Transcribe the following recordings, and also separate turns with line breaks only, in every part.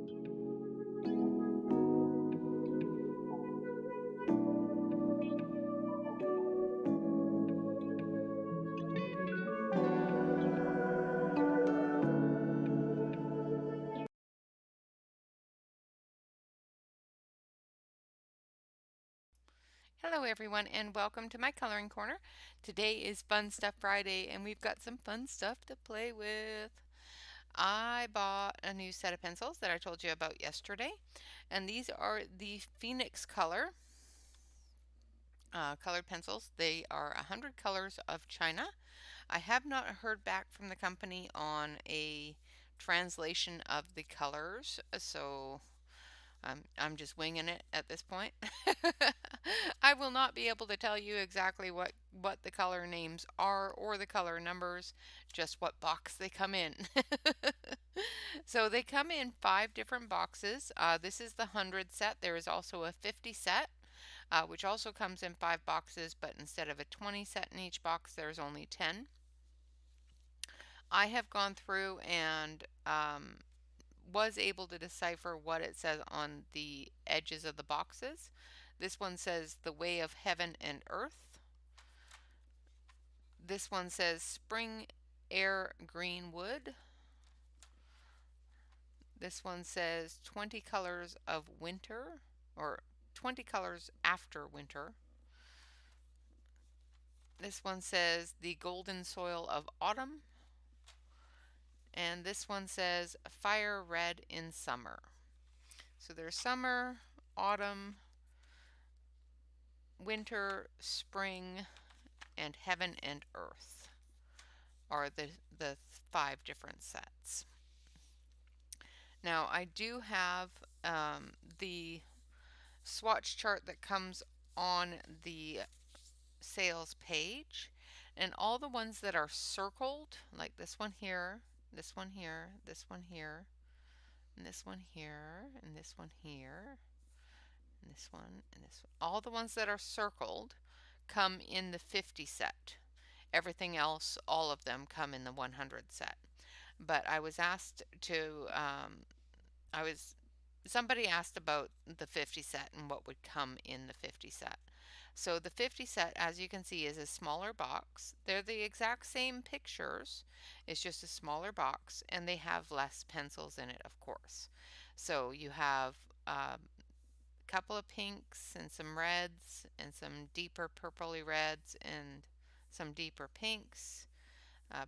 Hello everyone and welcome to my coloring corner. Today is Fun Stuff Friday and we've got some fun stuff to play with. I bought a new set of pencils that I told you about yesterday, and these are the Phoenixcolor colored pencils. They are 100 colors of China. I have not heard back from the company on a translation of the colors, so I'm just winging it at this point. I will not be able to tell you exactly what the color names are or the color numbers, just what box they come in. So they come in 5 different boxes. This is the 100 set. There is also a 50 set, which also comes in 5 boxes, but instead of a 20 set in each box, there's only 10. I have gone through and was able to decipher what it says on the edges of the boxes. This one says the way of heaven and earth. This one says spring air green wood. This one says 20 colors of winter, or 20 colors after winter. This one says the golden soil of autumn. And this one says fire red in summer. So there's summer, autumn, winter, spring, and heaven and earth are the 5 different sets. Now I do have the swatch chart that comes on the sales page, and all the ones that are circled, like this one here, this one here, this one here, and this one here, and this one here, and this one, and this one, all the ones that are circled come in the 50 set. Everything else, all of them come in the 100 set. But I was asked to, somebody asked about the 50 set and what would come in the 50 set. So the 50 set, as you can see, is a smaller box. They're the exact same pictures. It's just a smaller box, and they have less pencils in it, of course. So you have a couple of pinks and some reds and some deeper purpley reds and some deeper pinks,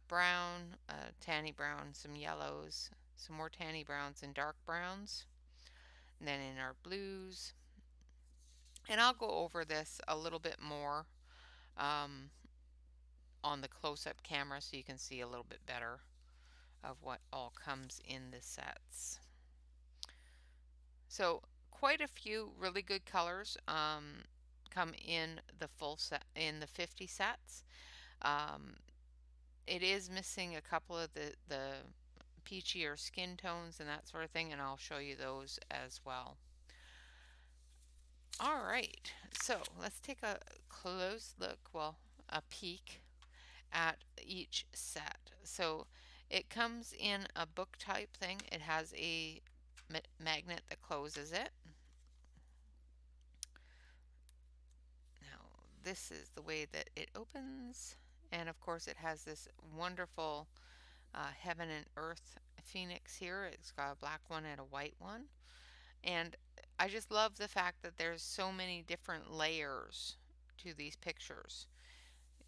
brown, tanny brown, some yellows, some more tanny browns and dark browns, and then in our blues. And I'll go over this a little bit more um, on the close-up camera so you can see a little bit better of what all comes in the sets. So quite a few really good colors come in the full set, in the 50 sets. It is missing a couple of the peachier skin tones and that sort of thing, and I'll show you those as well. All right, so let's take a close look, well, a peek at each set. So it comes in a book type thing. It has a magnet that closes it. Now this is the way that it opens, and of course it has this wonderful heaven and earth phoenix here. It's got a black one and a white one, and I just love the fact that there's so many different layers to these pictures.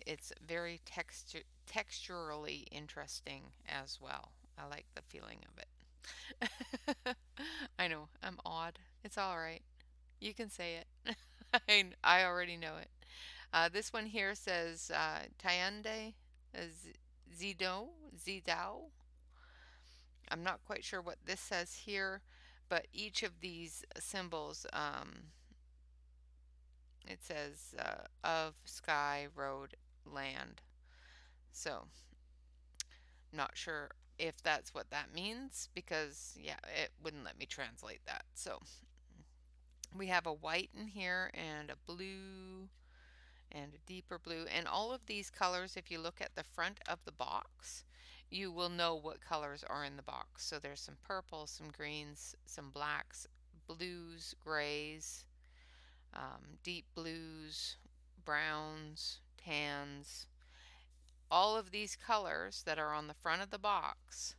It's very texturally interesting as well. I like the feeling of it. I know, I'm odd. It's all right. You can say it. I already know it. This one here says Tiande Zidao. I'm not quite sure what this says here, but each of these symbols, it says of sky, road, land. So, not sure if that's what that means because, yeah, it wouldn't let me translate that. So, we have a white in here and a blue and a deeper blue. And all of these colors, if you look at the front of the box, you will know what colors are in the box. So there's some purples, some greens, some blacks, blues, grays, deep blues, browns, tans. All of these colors that are on the front of the box,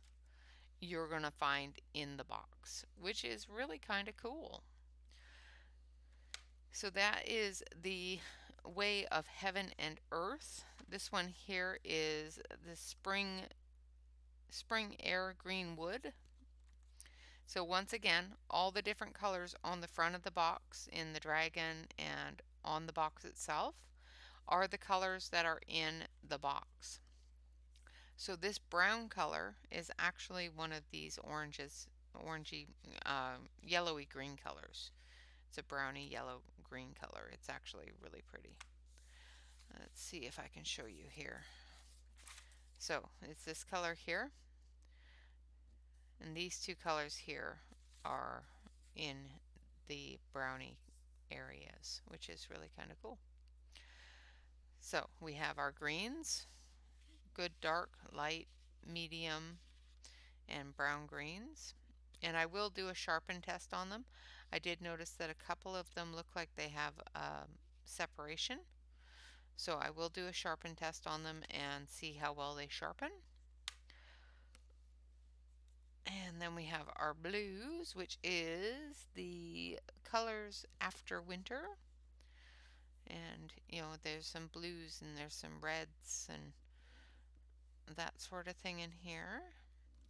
you're going to find in the box, which is really kind of cool. So that is the Way of Heaven and Earth. This one here is the Spring Air Green Wood. So once again, all the different colors on the front of the box in the dragon and on the box itself are the colors that are in the box. So this brown color is actually one of these orangey, yellowy green colors. It's a browny yellow green color. It's actually really pretty. Let's see if I can show you here. So it's this color here, and these two colors here are in the brownie areas, which is really kind of cool. So we have our greens, good dark, light, medium, and brown greens. And I will do a sharpen test on them. I did notice that a couple of them look like they have separation. So I will do a sharpen test on them and see how well they sharpen. And then we have our blues, which is the colors after winter. And there's some blues and there's some reds and that sort of thing in here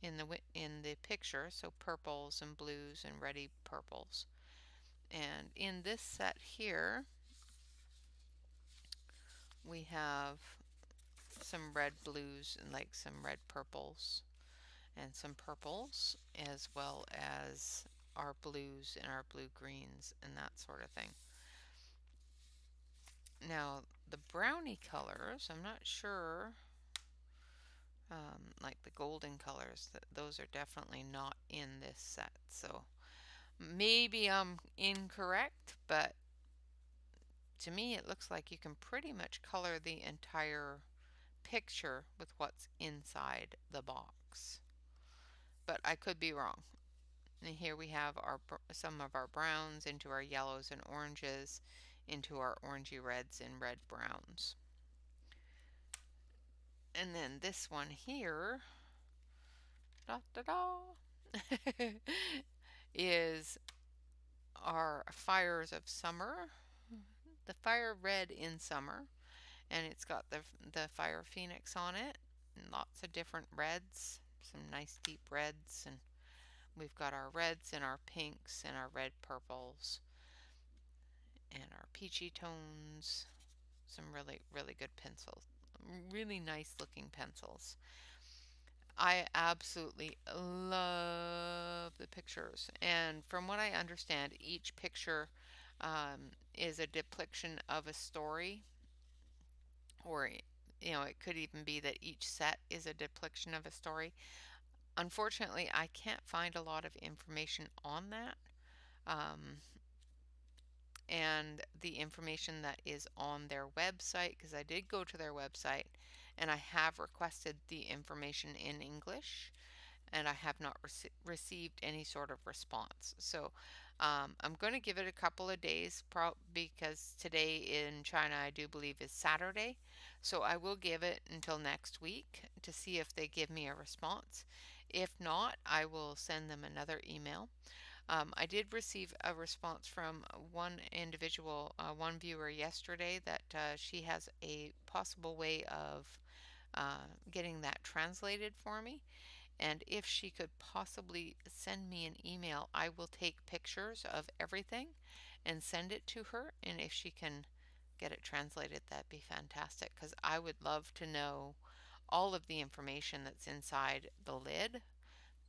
in the picture. So purples and blues and reddy purples. And in this set here, we have some red blues and like some red purples and some purples, as well as our blues and our blue greens and that sort of thing. Now the brownie colors, I'm not sure, like the golden colors, those are definitely not in this set. So maybe I'm incorrect, but to me it looks like you can pretty much color the entire picture with what's inside the box. But I could be wrong. And here we have some of our browns into our yellows and oranges, into our orangey reds and red browns. And then this one here, da da da, is our Fires of Summer, the Fire Red in Summer, and it's got the Fire Phoenix on it, and lots of different reds, some nice deep reds, and we've got our reds and our pinks and our red purples and our peachy tones, some really, really good pencils, really nice looking pencils. I absolutely love the pictures, and from what I understand, each picture is a depiction of a story, or it could even be that each set is a depiction of a story. Unfortunately, I can't find a lot of information on that. And the information that is on their website, because I did go to their website and I have requested the information in English, and I have not received any sort of response. So I'm going to give it a couple of days because today in China I do believe is Saturday. So I will give it until next week to see if they give me a response. If not, I will send them another email. I did receive a response from one individual, one viewer yesterday, that she has a possible way of getting that translated for me. And if she could possibly send me an email, I will take pictures of everything and send it to her. And if she can get it translated, that'd be fantastic, because I would love to know all of the information that's inside the lid,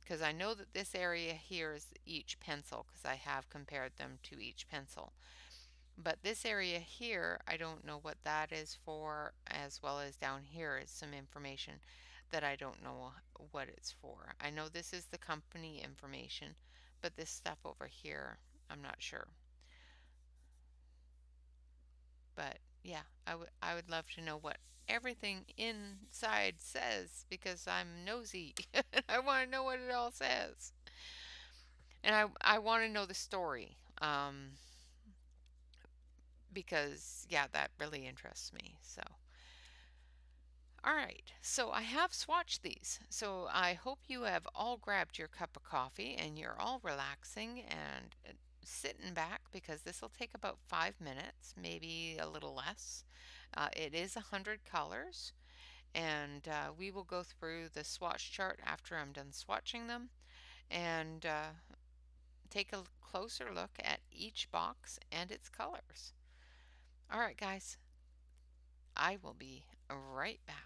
because I know that this area here is each pencil, because I have compared them to each pencil. But this area here, I don't know what that is for, as well as down here is some information that I don't know what it's for. I know this is the company information, but this stuff over here, I'm not sure. But Yeah, I would love to know what everything inside says because I'm nosy. I want to know what it all says. And I want to know the story. Because yeah, that really interests me. So all right, so I have swatched these. So I hope you have all grabbed your cup of coffee and you're all relaxing and sitting back because this will take about 5 minutes, maybe a little less. It is 100 colors, and we will go through the swatch chart after I'm done swatching them and take a closer look at each box and its colors. All right, guys, I will be right back.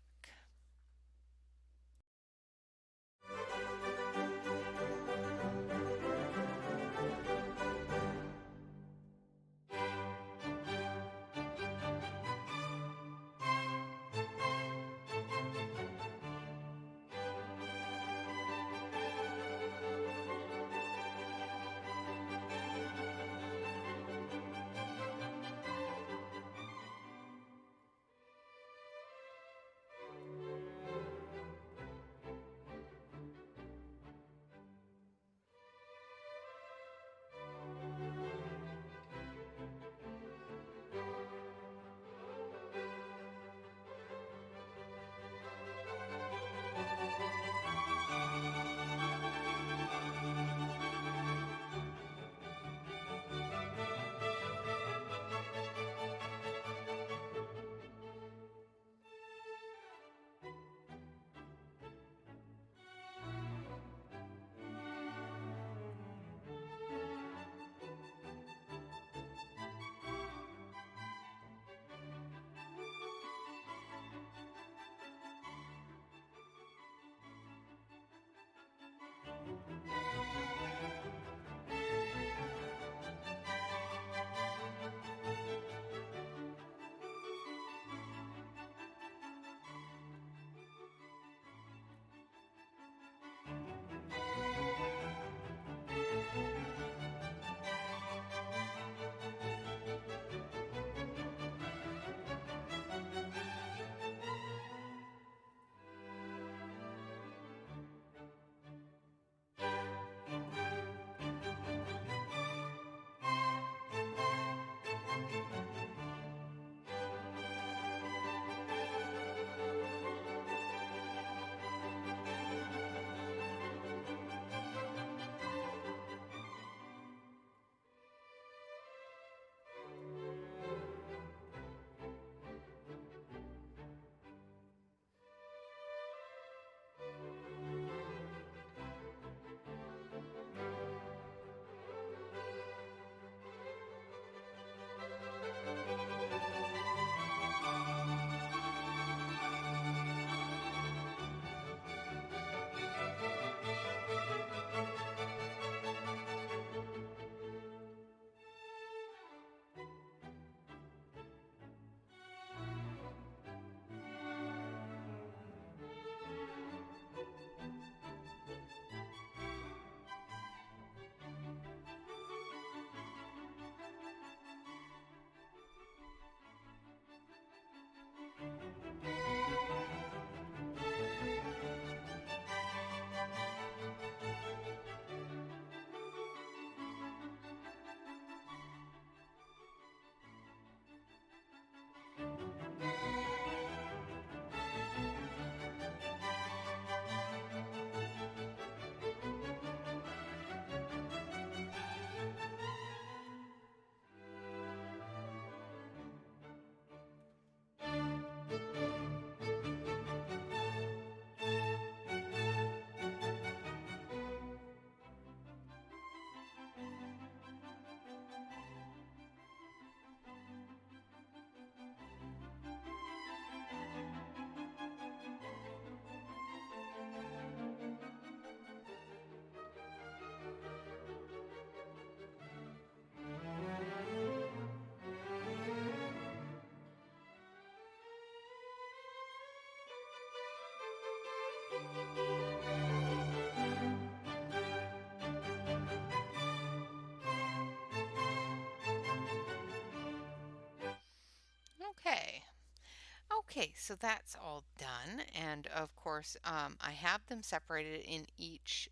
Okay, so that's all done, and of course I have them separated in each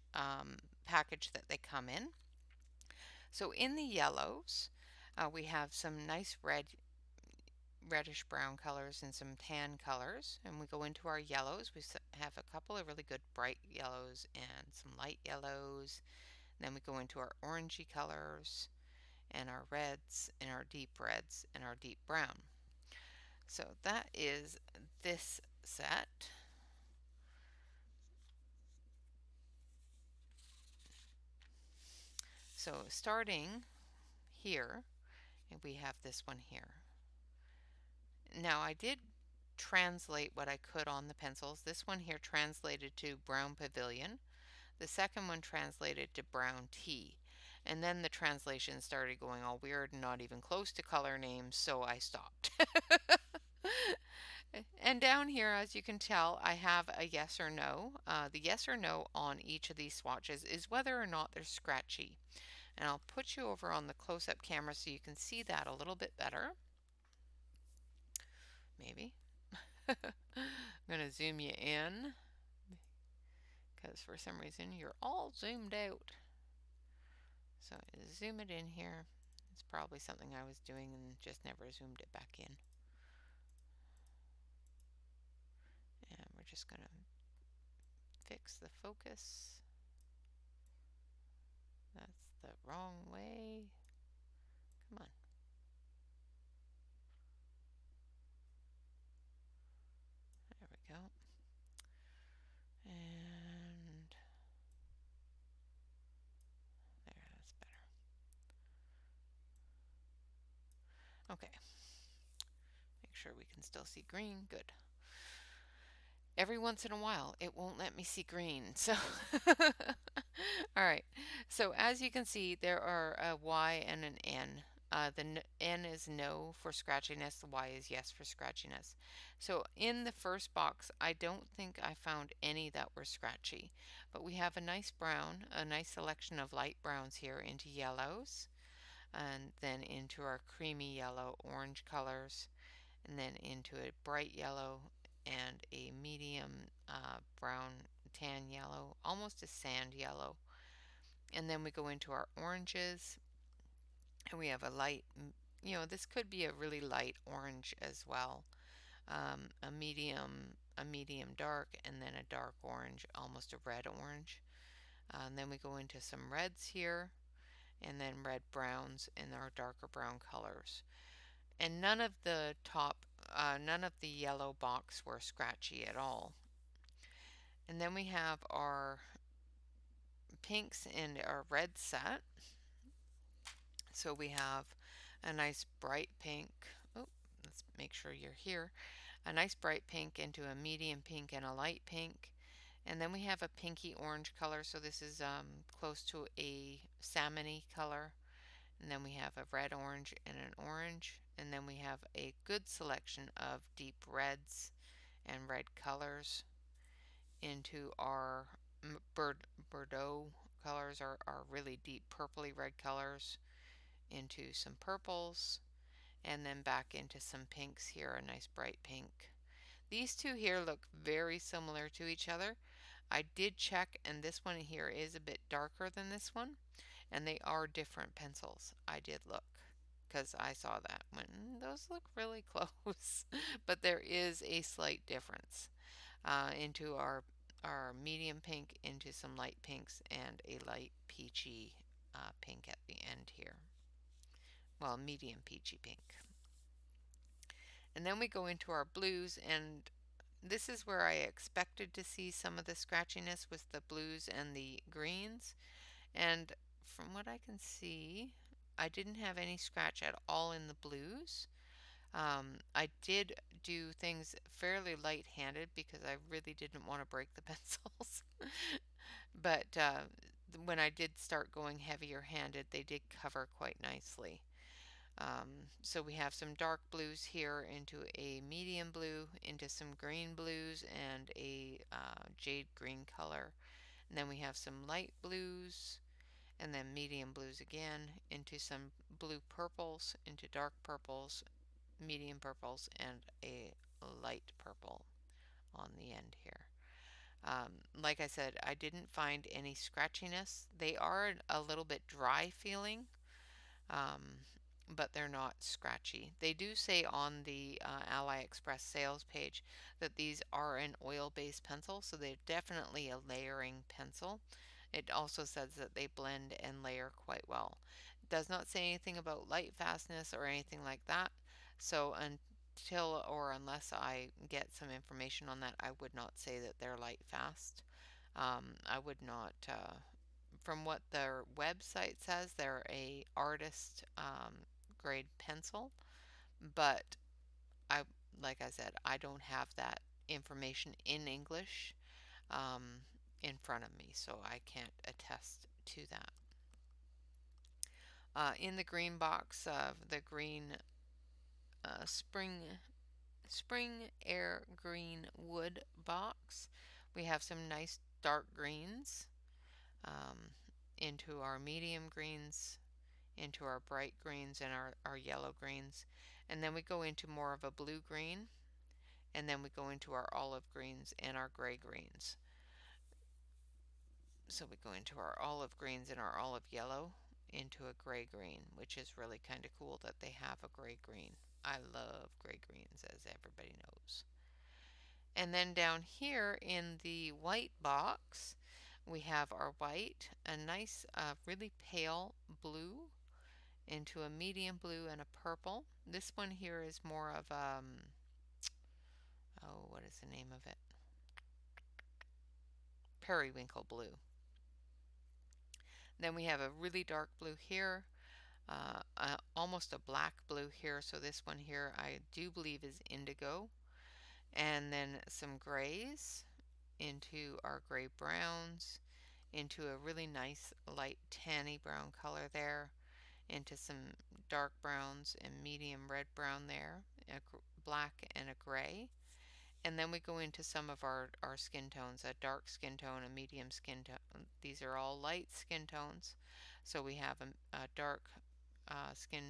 package that they come in. So in the yellows, we have some nice reddish brown colors and some tan colors, and we go into our yellows. We have a couple of really good bright yellows and some light yellows. And then we go into our orangey colors and our reds and our deep reds and our deep brown. So that is this set. So starting here, we have this one here. Now I did translate what I could on the pencils. This one here translated to brown pavilion. The second one translated to brown tea. And then the translation started going all weird and not even close to color names, so I stopped. And down here, as you can tell, I have a yes or no. The yes or no on each of these swatches is whether or not they're scratchy. And I'll put you over on the close-up camera so you can see that a little bit better. Maybe. I'm going to zoom you in because for some reason you're all zoomed out. So zoom it in here. It's probably something I was doing and just never zoomed it back in. And we're just going to fix the focus. That's the wrong way. Come on. There we go. And there, that's better. Okay. Make sure we can still see green. Good. Every once in a while, it won't let me see green. So, all right. So as you can see, there are a Y and an N. The N is no for scratchiness, the Y is yes for scratchiness. So in the first box, I don't think I found any that were scratchy, but we have a nice brown, a nice selection of light browns here into yellows, and then into our creamy yellow orange colors, and then into a bright yellow and a medium brown tan yellow, almost a sand yellow. And then we go into our oranges, and we have a light, this could be a really light orange as well. A medium dark, and then a dark orange, almost a red orange. And then we go into some reds here, and then red browns in our darker brown colors. And none of the yellow box were scratchy at all. And then we have our pinks and our red set. So we have a nice bright pink. Oh, let's make sure you're here. A nice bright pink into a medium pink and a light pink. And then we have a pinky orange color. So this is close to a salmony color. And then we have a red orange and an orange. And then we have a good selection of deep reds and red colors into our Bordeaux colors, are really deep purpley red colors, into some purples, and then back into some pinks here, a nice bright pink. These two here look very similar to each other. I did check, and this one here is a bit darker than this one, and they are different pencils. I did look because I saw that when those look really close, but there is a slight difference into our medium pink, into some light pinks, and a light peachy pink at the end here. Well, medium peachy pink. And then we go into our blues, and this is where I expected to see some of the scratchiness with the blues and the greens. And from what I can see, I didn't have any scratch at all in the blues. I did do things fairly light-handed because I really didn't want to break the pencils. But when I did start going heavier-handed, they did cover quite nicely. So we have some dark blues here into a medium blue, into some green blues, and a jade green color. And then we have some light blues, and then medium blues again, into some blue purples, into dark purples, medium purples, and a light purple on the end here. Like I said, I didn't find any scratchiness. They are a little bit dry feeling, um, but they're not scratchy. They do say on the AliExpress sales page that these are an oil-based pencil, so they're definitely a layering pencil. It also says that they blend and layer quite well. It does not say anything about light fastness or anything like that, so until or unless I get some information on that, I would not say that they're light fast. I would not from what their website says, they're a artist grade pencil, but I, like I said, I don't have that information in English um, in front of me, so I can't attest to that. In the green box of the green spring air green wood box, we have some nice dark greens um, into our medium greens, into our bright greens and our yellow greens, and then we go into more of a blue green, and then we go into our olive greens and our gray greens. So we go into our olive greens and our olive yellow into a gray green, which is really kind of cool that they have a gray green. I love gray greens, as everybody knows. And then down here in the white box, we have our white, a nice, really pale blue into a medium blue and a purple. This one here is more of, oh, what is the name of it? Periwinkle blue. Then we have a really dark blue here, almost a black blue here. So this one here I do believe is indigo. And then some grays into our gray browns, into a really nice light tanny brown color there, into some dark browns and medium red brown there, a black and a gray. And then we go into some of our skin tones, a dark skin tone, a medium skin tone. These are all light skin tones. So we have a dark skin,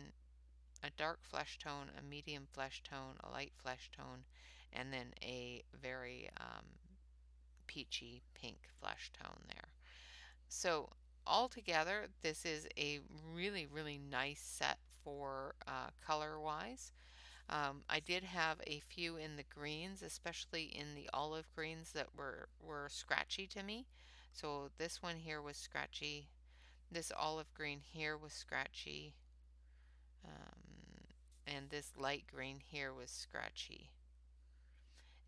a dark flesh tone, a medium flesh tone, a light flesh tone, and then a very peachy pink flesh tone there. So altogether, this is a really, really nice set for color-wise. I did have a few in the greens, especially in the olive greens that were scratchy to me. So this one here was scratchy. This olive green here was scratchy. And this light green here was scratchy.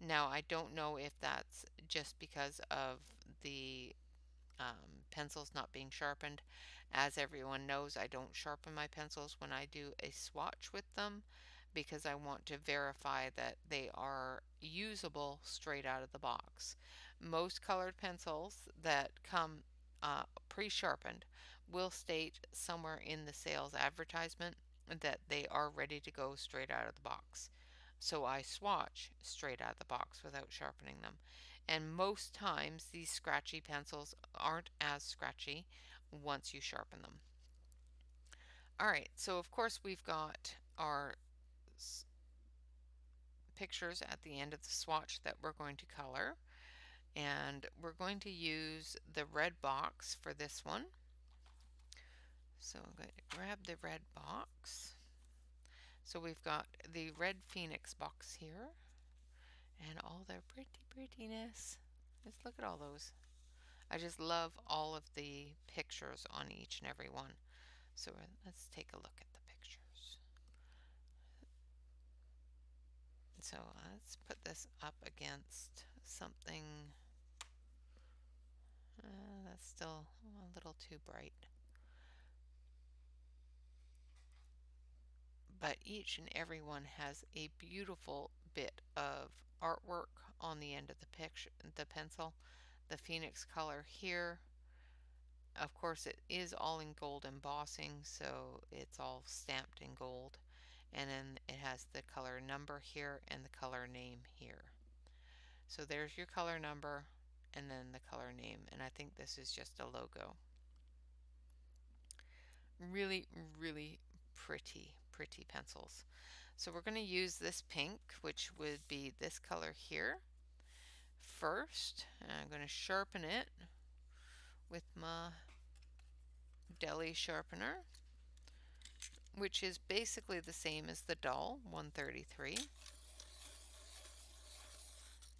Now, I don't know if that's just because of the pencils not being sharpened. As everyone knows, I don't sharpen my pencils when I do a swatch with them because I want to verify that they are usable straight out of the box. Most colored pencils that come pre-sharpened will state somewhere in the sales advertisement that they are ready to go straight out of the box. So I swatch straight out of the box without sharpening them. And most times these scratchy pencils aren't as scratchy once you sharpen them. Alright, so of course we've got our pictures at the end of the swatch that we're going to color. And we're going to use the red box for this one. So I'm going to grab the red box. So we've got the red Phoenix box here. And all their prettiness. Just look at all those. I just love all of the pictures on each and every one. So let's take a look at the pictures. So let's put this up against something that's still a little too bright. But each and every one has a beautiful bit of artwork on the end of the picture, the pencil. The Phoenixcolor here, of course, it is all in gold embossing, so it's all stamped in gold. And then it has the color number here and the color name here. So there's your color number and then the color name, and I think this is just a logo. Really, really pretty pencils. So we're going to use this pink, which would be this color here, first. And I'm going to sharpen it with my deli sharpener, which is basically the same as the dull 133.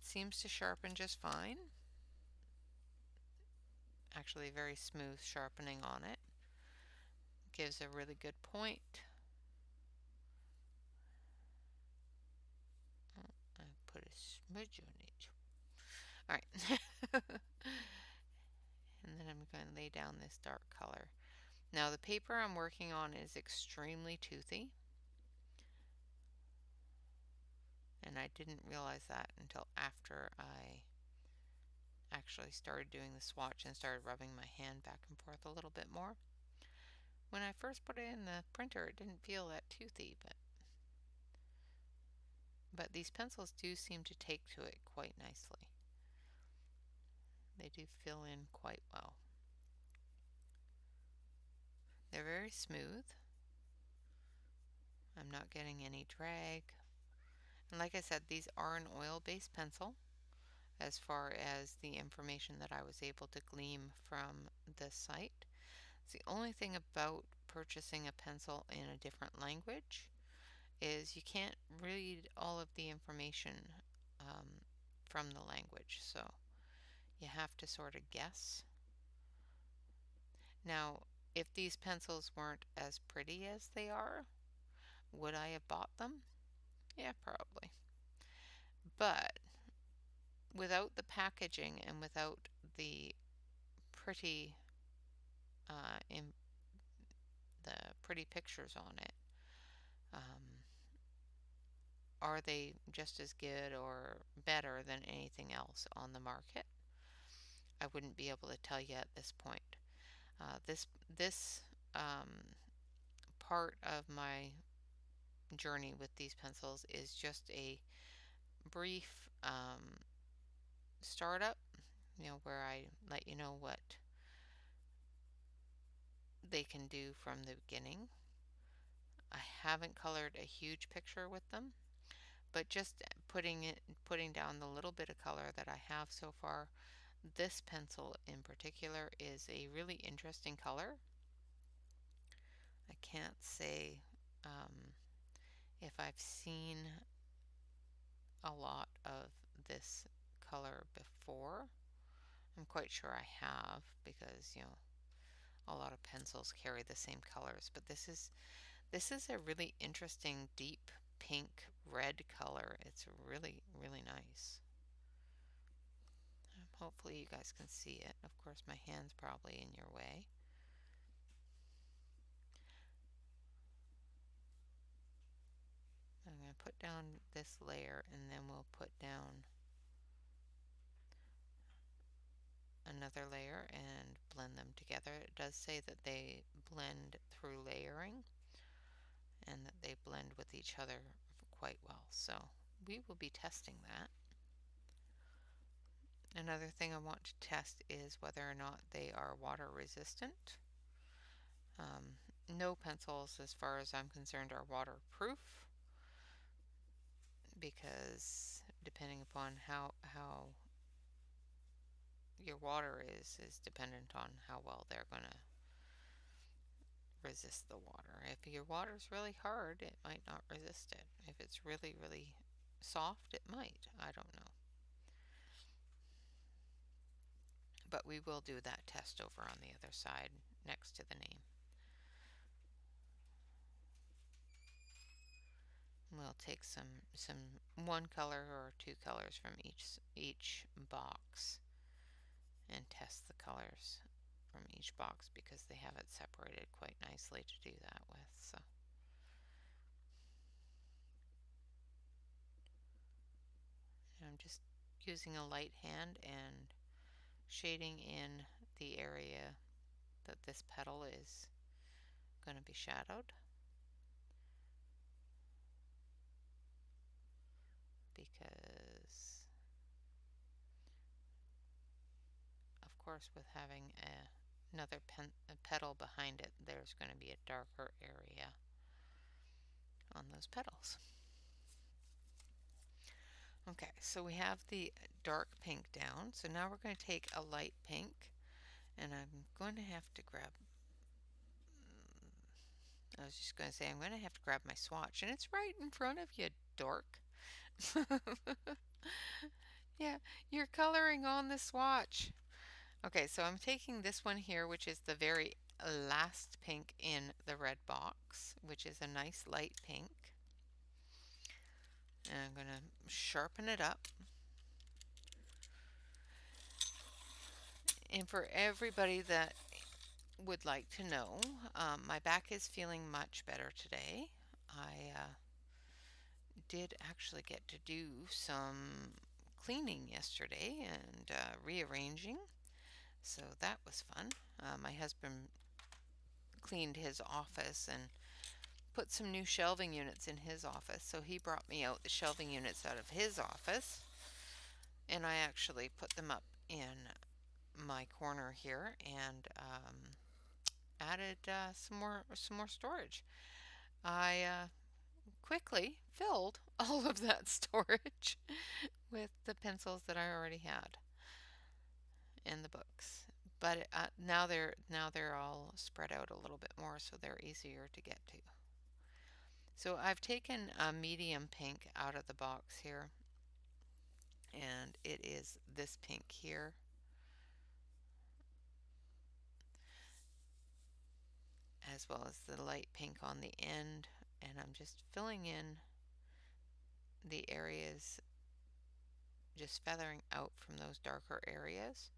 Seems to sharpen just fine. Actually, very smooth sharpening on it. Gives a really good point. I put a smudge on it. Alright. And then I'm going to lay down this dark color. Now the paper I'm working on is extremely toothy. And I didn't realize that until after I actually started doing the swatch and started rubbing my hand back and forth a little bit more. When I first put it in the printer, it didn't feel that toothy, but these pencils do seem to take to it quite nicely. They do fill in quite well. They're very smooth. I'm not getting any drag. And like I said, these are an oil-based pencil as far as the information that I was able to glean from the site. It's the only thing about purchasing a pencil in a different language is you can't read all of the information from the language, so you have to sort of guess. Now, if these pencils weren't as pretty as they are, would I have bought them? Yeah, probably. But without the packaging and without the pretty in the pretty pictures on it, are they just as good or better than anything else on the market? I wouldn't be able to tell you at this point. This part of my journey with these pencils is just a brief startup, where I let you know what they can do from the beginning. I haven't colored a huge picture with them, but just putting down the little bit of color that I have so far. This pencil in particular is a really interesting color. I can't say if I've seen a lot of this color before. I'm quite sure I have because, a lot of pencils carry the same colors, but this is a really interesting deep pink red color. It's really, really nice. Hopefully you guys can see it. Of course, my hand's probably in your way. I'm going to put down this layer and then we'll put down another layer and blend them together. It does say that they blend through layering and that they blend with each other quite well. So we will be testing that. Another thing I want to test is whether or not they are water resistant. No pencils, as far as I'm concerned, are waterproof because depending upon how your water is dependent on how well they're going to resist the water. If your water is really hard, it might not resist it. If it's really, really soft, it might. I don't know. But we will do that test over on the other side next to the name. We'll take some one color or two colors from each box and test the colors from each box because they have it separated quite nicely to do that with. So I'm just using a light hand and shading in the area that this petal is going to be shadowed, because of course with having another petal behind it, there's going to be a darker area on those petals. Okay, so we have the dark pink down. So now we're going to take a light pink, and I'm going to have to grab, I was just going to say, I'm going to have to grab my swatch, and it's right in front of you, dork. Yeah, you're coloring on the swatch. Okay, so I'm taking this one here, which is the very last pink in the red box, which is a nice light pink. And I'm going to sharpen it up. And for everybody that would like to know, my back is feeling much better today. I did actually get to do some cleaning yesterday and rearranging, so that was fun. My husband cleaned his office and put some new shelving units in his office, so he brought me out the shelving units out of his office, and I actually put them up in my corner here and added some more storage. I quickly filled all of that storage with the pencils that I already had and the books. But now they're all spread out a little bit more, so they're easier to get to. So I've taken a medium pink out of the box here, and it is this pink here, as well as the light pink on the end, and I'm just filling in the areas, just feathering out from those darker areas,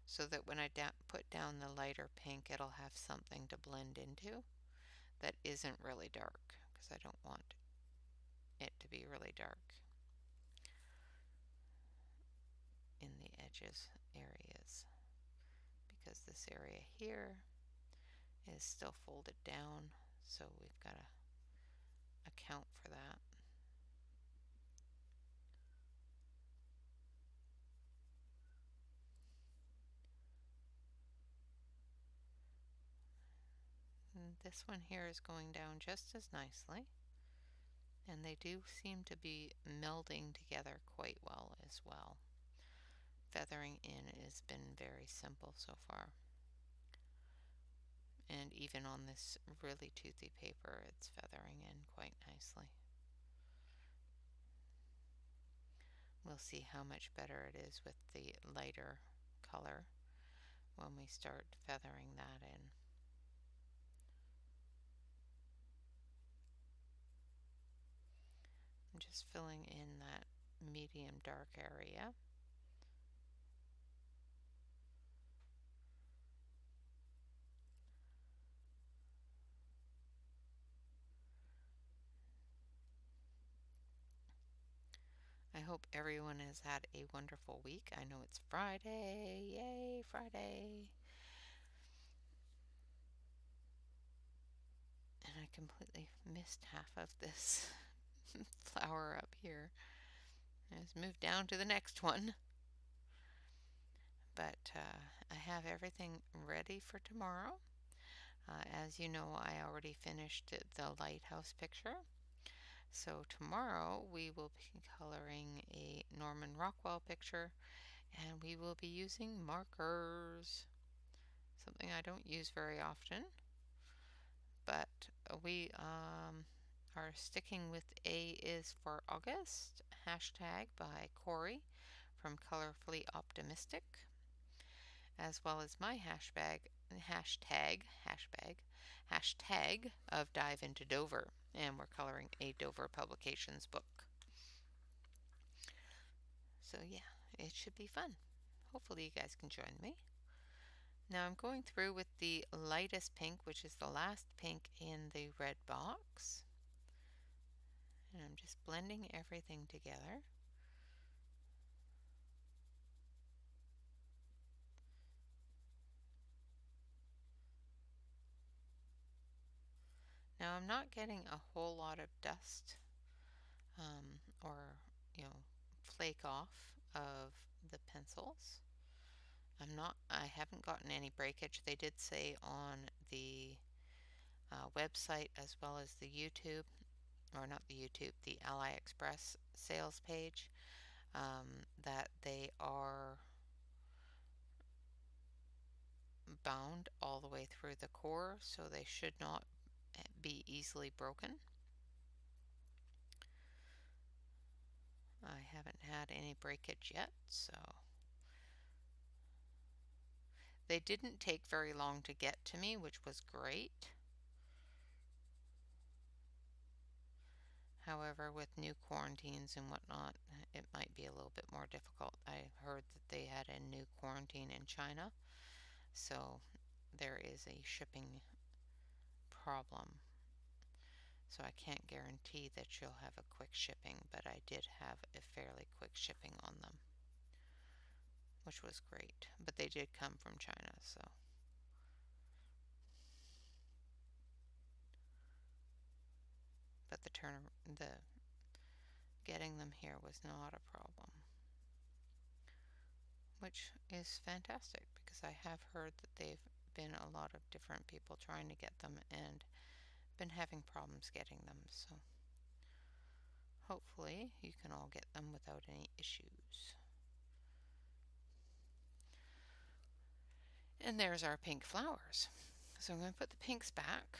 so that when I put down the lighter pink, it'll have something to blend into that isn't really dark, because I don't want it to be really dark in the edges areas, because this area here is still folded down, so we've got to account for that. And this one here is going down just as nicely, and they do seem to be melding together quite well as well. Feathering in has been very simple so far, and even on this really toothy paper, it's feathering in quite nicely. We'll see how much better it is with the lighter color when we start feathering that in. I'm just filling in that medium dark area. I hope everyone has had a wonderful week. I know it's Friday. Yay, Friday. And I completely missed half of this flower up here. Let's move down to the next one. But I have everything ready for tomorrow. As you know, I already finished the lighthouse picture. So tomorrow we will be coloring a Norman Rockwell picture, and we will be using markers, something I don't use very often, but we are sticking with A is for August, hashtag by Corey from Colorfully Optimistic, as well as my hashtag of Dive into Dover, and we're coloring a Dover Publications book. So yeah, it should be fun. Hopefully you guys can join me. Now I'm going through with the lightest pink, which is the last pink in the red box, and I'm just blending everything together. Now I'm not getting a whole lot of dust or flake off of the pencils. I haven't gotten any breakage. They did say on the website as well as the YouTube or not the YouTube, the AliExpress sales page, that they are bound all the way through the core, so they should not be easily broken. I haven't had any breakage yet, so they didn't take very long to get to me, which was great. However, with new quarantines and whatnot, it might be a little bit more difficult. I heard that they had a new quarantine in China, so there is a shipping problem. So I can't guarantee that you'll have a quick shipping, but I did have a fairly quick shipping on them, which was great. But they did come from China, so. But the getting them here was not a problem, which is fantastic because I have heard that they've been a lot of different people trying to get them and been having problems getting them, so hopefully you can all get them without any issues. And there's our pink flowers. So I'm going to put the pinks back,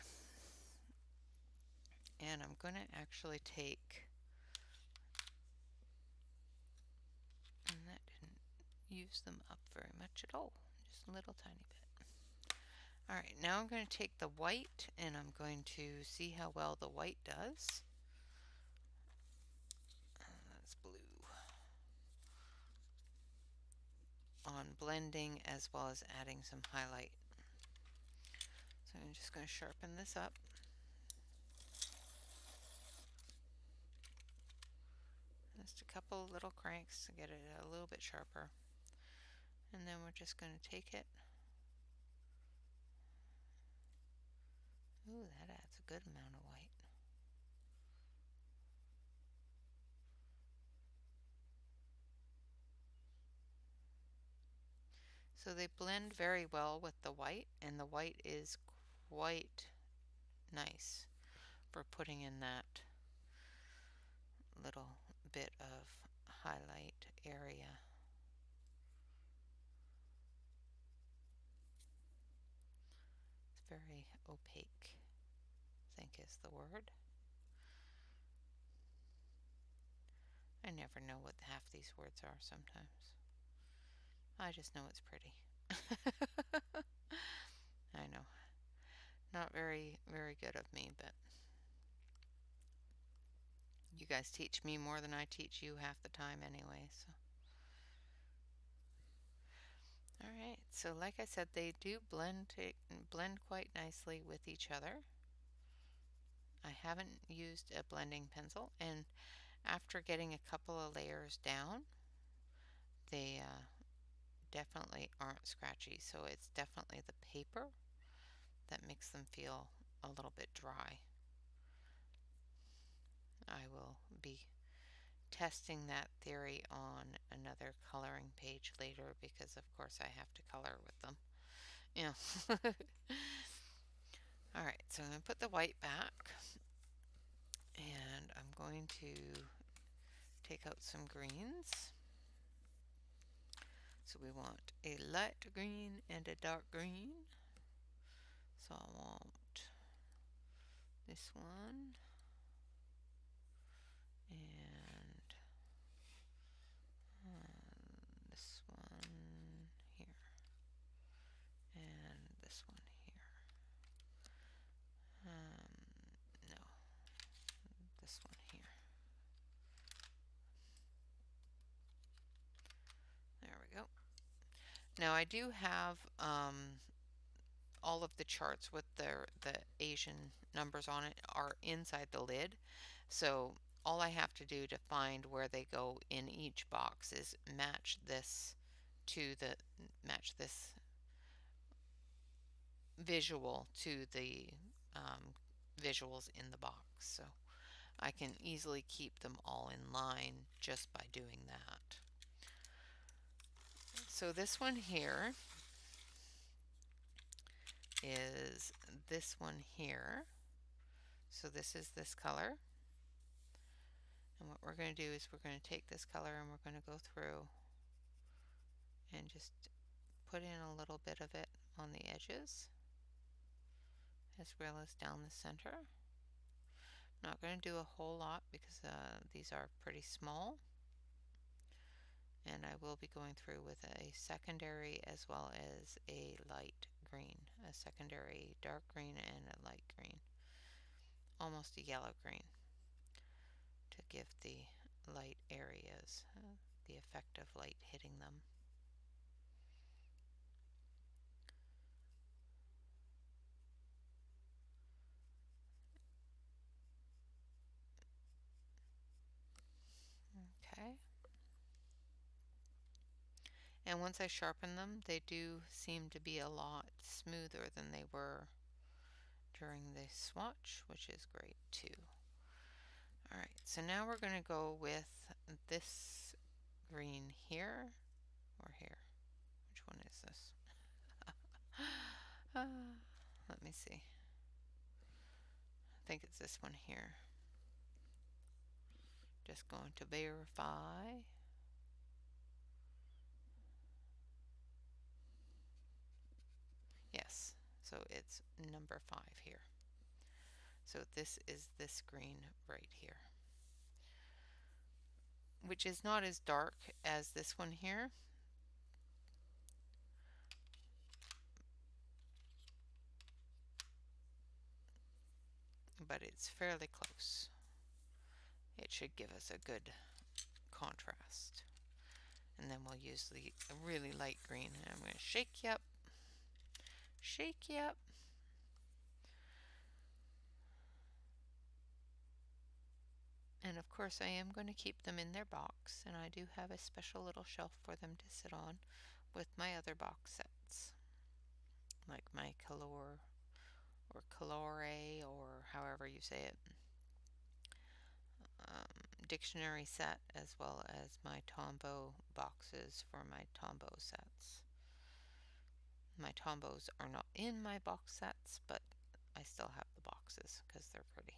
and I'm going to actually take, and that didn't use them up very much at all, just a little tiny bit. Alright, now I'm going to take the white and I'm going to see how well the white does. That's blue. On blending as well as adding some highlight. So I'm just going to sharpen this up. Just a couple little cranks to get it a little bit sharper. And then we're just going to take it. Ooh, that adds a good amount of white. So they blend very well with the white, and the white is quite nice for putting in that little bit of highlight area. It's very opaque, I think is the word. I never know what half these words are sometimes. I just know it's pretty. I know. Not very, very good of me, but you guys teach me more than I teach you half the time anyway, so. Alright, so like I said, they do blend quite nicely with each other. I haven't used a blending pencil, and after getting a couple of layers down, they definitely aren't scratchy, so it's definitely the paper that makes them feel a little bit dry. I will be testing that theory on another coloring page later because of course I have to color with them. Yeah. Alright, so I'm going to put the white back, and I'm going to take out some greens. So we want a light green and a dark green. So I want this one and this one here and this one here. No, this one here. There we go. Now I do have all of the charts with the Asian numbers on it are inside the lid. So all I have to do to find where they go in each box is match this visual to the visuals in the box. So I can easily keep them all in line just by doing that. So this one here is this one here. So this is this color. And what we're going to do is we're going to take this color and we're going to go through and just put in a little bit of it on the edges as well as down the center. Not going to do a whole lot because these are pretty small, and I will be going through with a secondary as well as a light green, a secondary dark green and a light green, almost a yellow green, to give the light areas the effect of light hitting them. Okay. And once I sharpen them, they do seem to be a lot smoother than they were during the swatch, which is great too. Alright, so now we're going to go with this green here, or here. Which one is this? Let me see. I think it's this one here. Just going to verify. Yes, so it's number 5 here. So this is this green right here, which is not as dark as this one here, but it's fairly close. It should give us a good contrast. And then we'll use the really light green, and I'm going to shake you up, shake you up. And of course I am going to keep them in their box, and I do have a special little shelf for them to sit on with my other box sets, like my Color or Colore, or however you say it, dictionary set, as well as my Tombow boxes for my Tombow sets. My Tombows are not in my box sets, but I still have the boxes because they're pretty.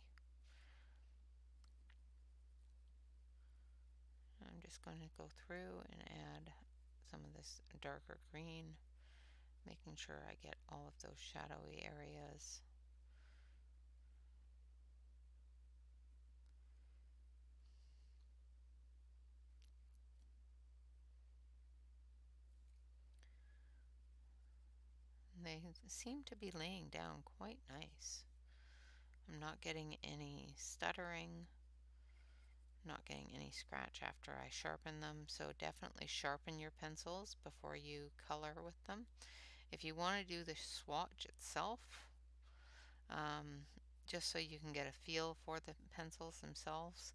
I'm just going to go through and add some of this darker green, making sure I get all of those shadowy areas. And they seem to be laying down quite nice. I'm not getting any stuttering, not getting any scratch after I sharpen them, so definitely sharpen your pencils before you color with them. If you want to do the swatch itself, just so you can get a feel for the pencils themselves,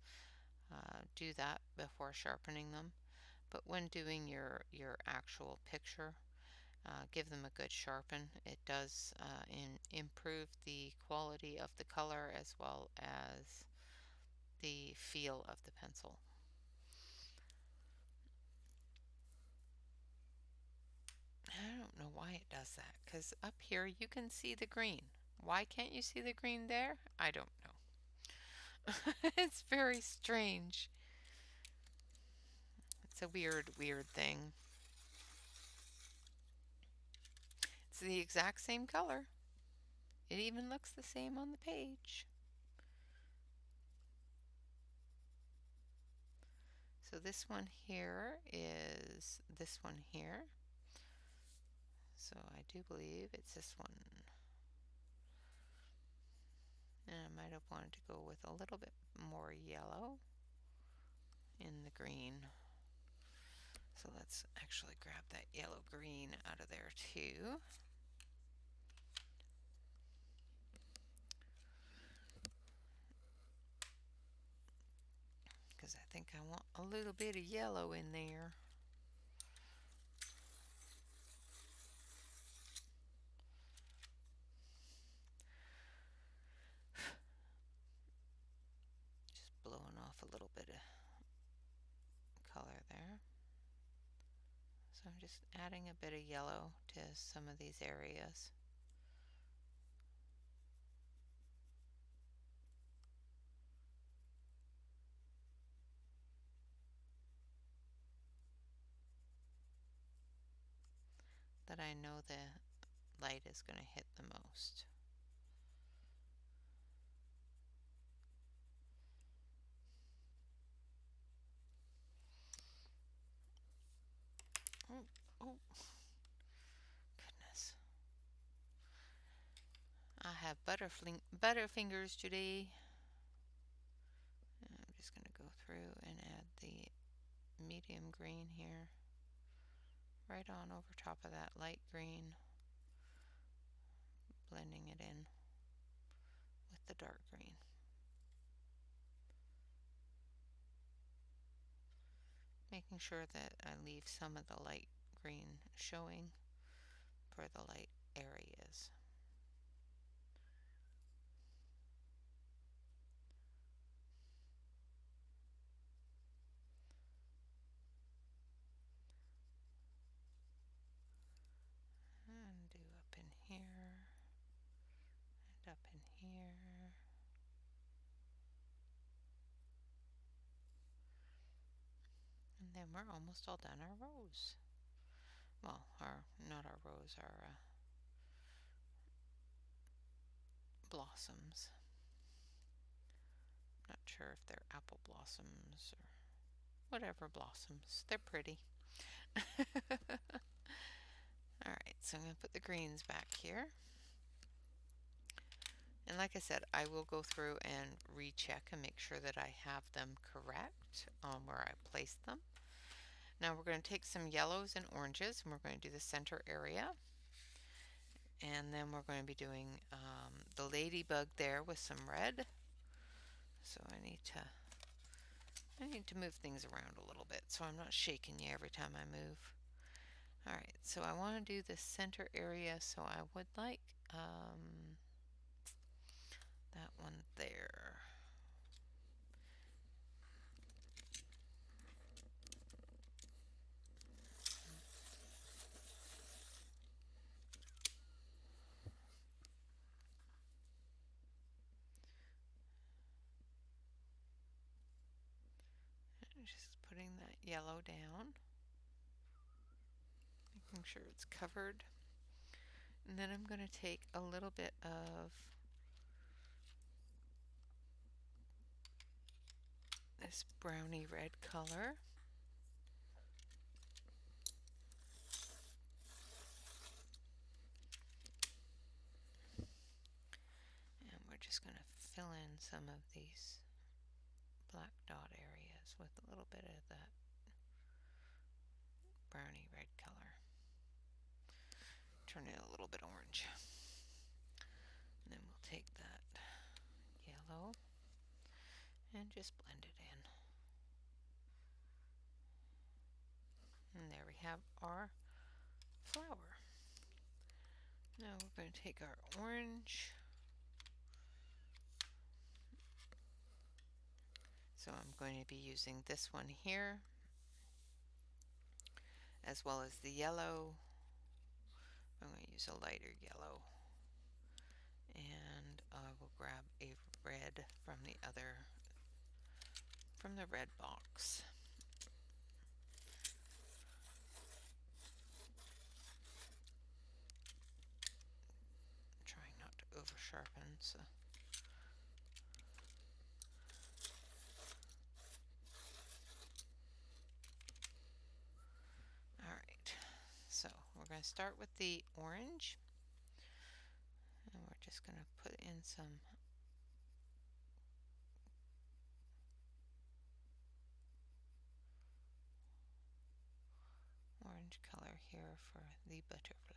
do that before sharpening them. But when doing your actual picture, give them a good sharpen. It does improve the quality of the color as well as the feel of the pencil. I don't know why it does that, because up here you can see the green. Why can't you see the green there? I don't know. It's very strange. It's a weird, weird thing. It's the exact same color. It even looks the same on the page. So this one here is this one here. So I do believe it's this one. And I might have wanted to go with a little bit more yellow in the green. So let's actually grab that yellow green out of there too. Because I think I want a little bit of yellow in there. Just blowing off a little bit of color there. So I'm just adding a bit of yellow to some of these areas. that I know the light is going to hit the most. Oh, oh, goodness. I have butterfingers today. I'm just going to go through and add the medium green here, right on over top of that light green, blending it in with the dark green. Making sure that I leave some of the light green showing for the light areas. And do up in here, and up in here. And then we're almost all done our rose. Well, not our rose, our blossoms. Not sure if they're apple blossoms or whatever blossoms. They're pretty. Alright, so I'm going to put the greens back here. And like I said, I will go through and recheck and make sure that I have them correct on where I placed them. Now we're going to take some yellows and oranges and we're going to do the center area. And then we're going to be doing the ladybug there with some red. So I need to move things around a little bit so I'm not shaking you every time I move. Alright, so I want to do the center area, so I would like that one there. Just putting that yellow down, making sure it's covered. And then I'm going to take a little bit of this brownie red color. And we're just going to fill in some of these black dot areas with a little bit of that brownie red color. Turn it a little bit orange. And then we'll take that yellow and just blend it in. And there we have our flower. Now we're going to take our orange. So I'm going to be using this one here, as well as the yellow. I'm going to use a lighter yellow. And I will grab a red from the red box. Trying not to over sharpen, so. Alright, so we're going to start with the orange. And we're just going to put in some orange color here for the butterfly.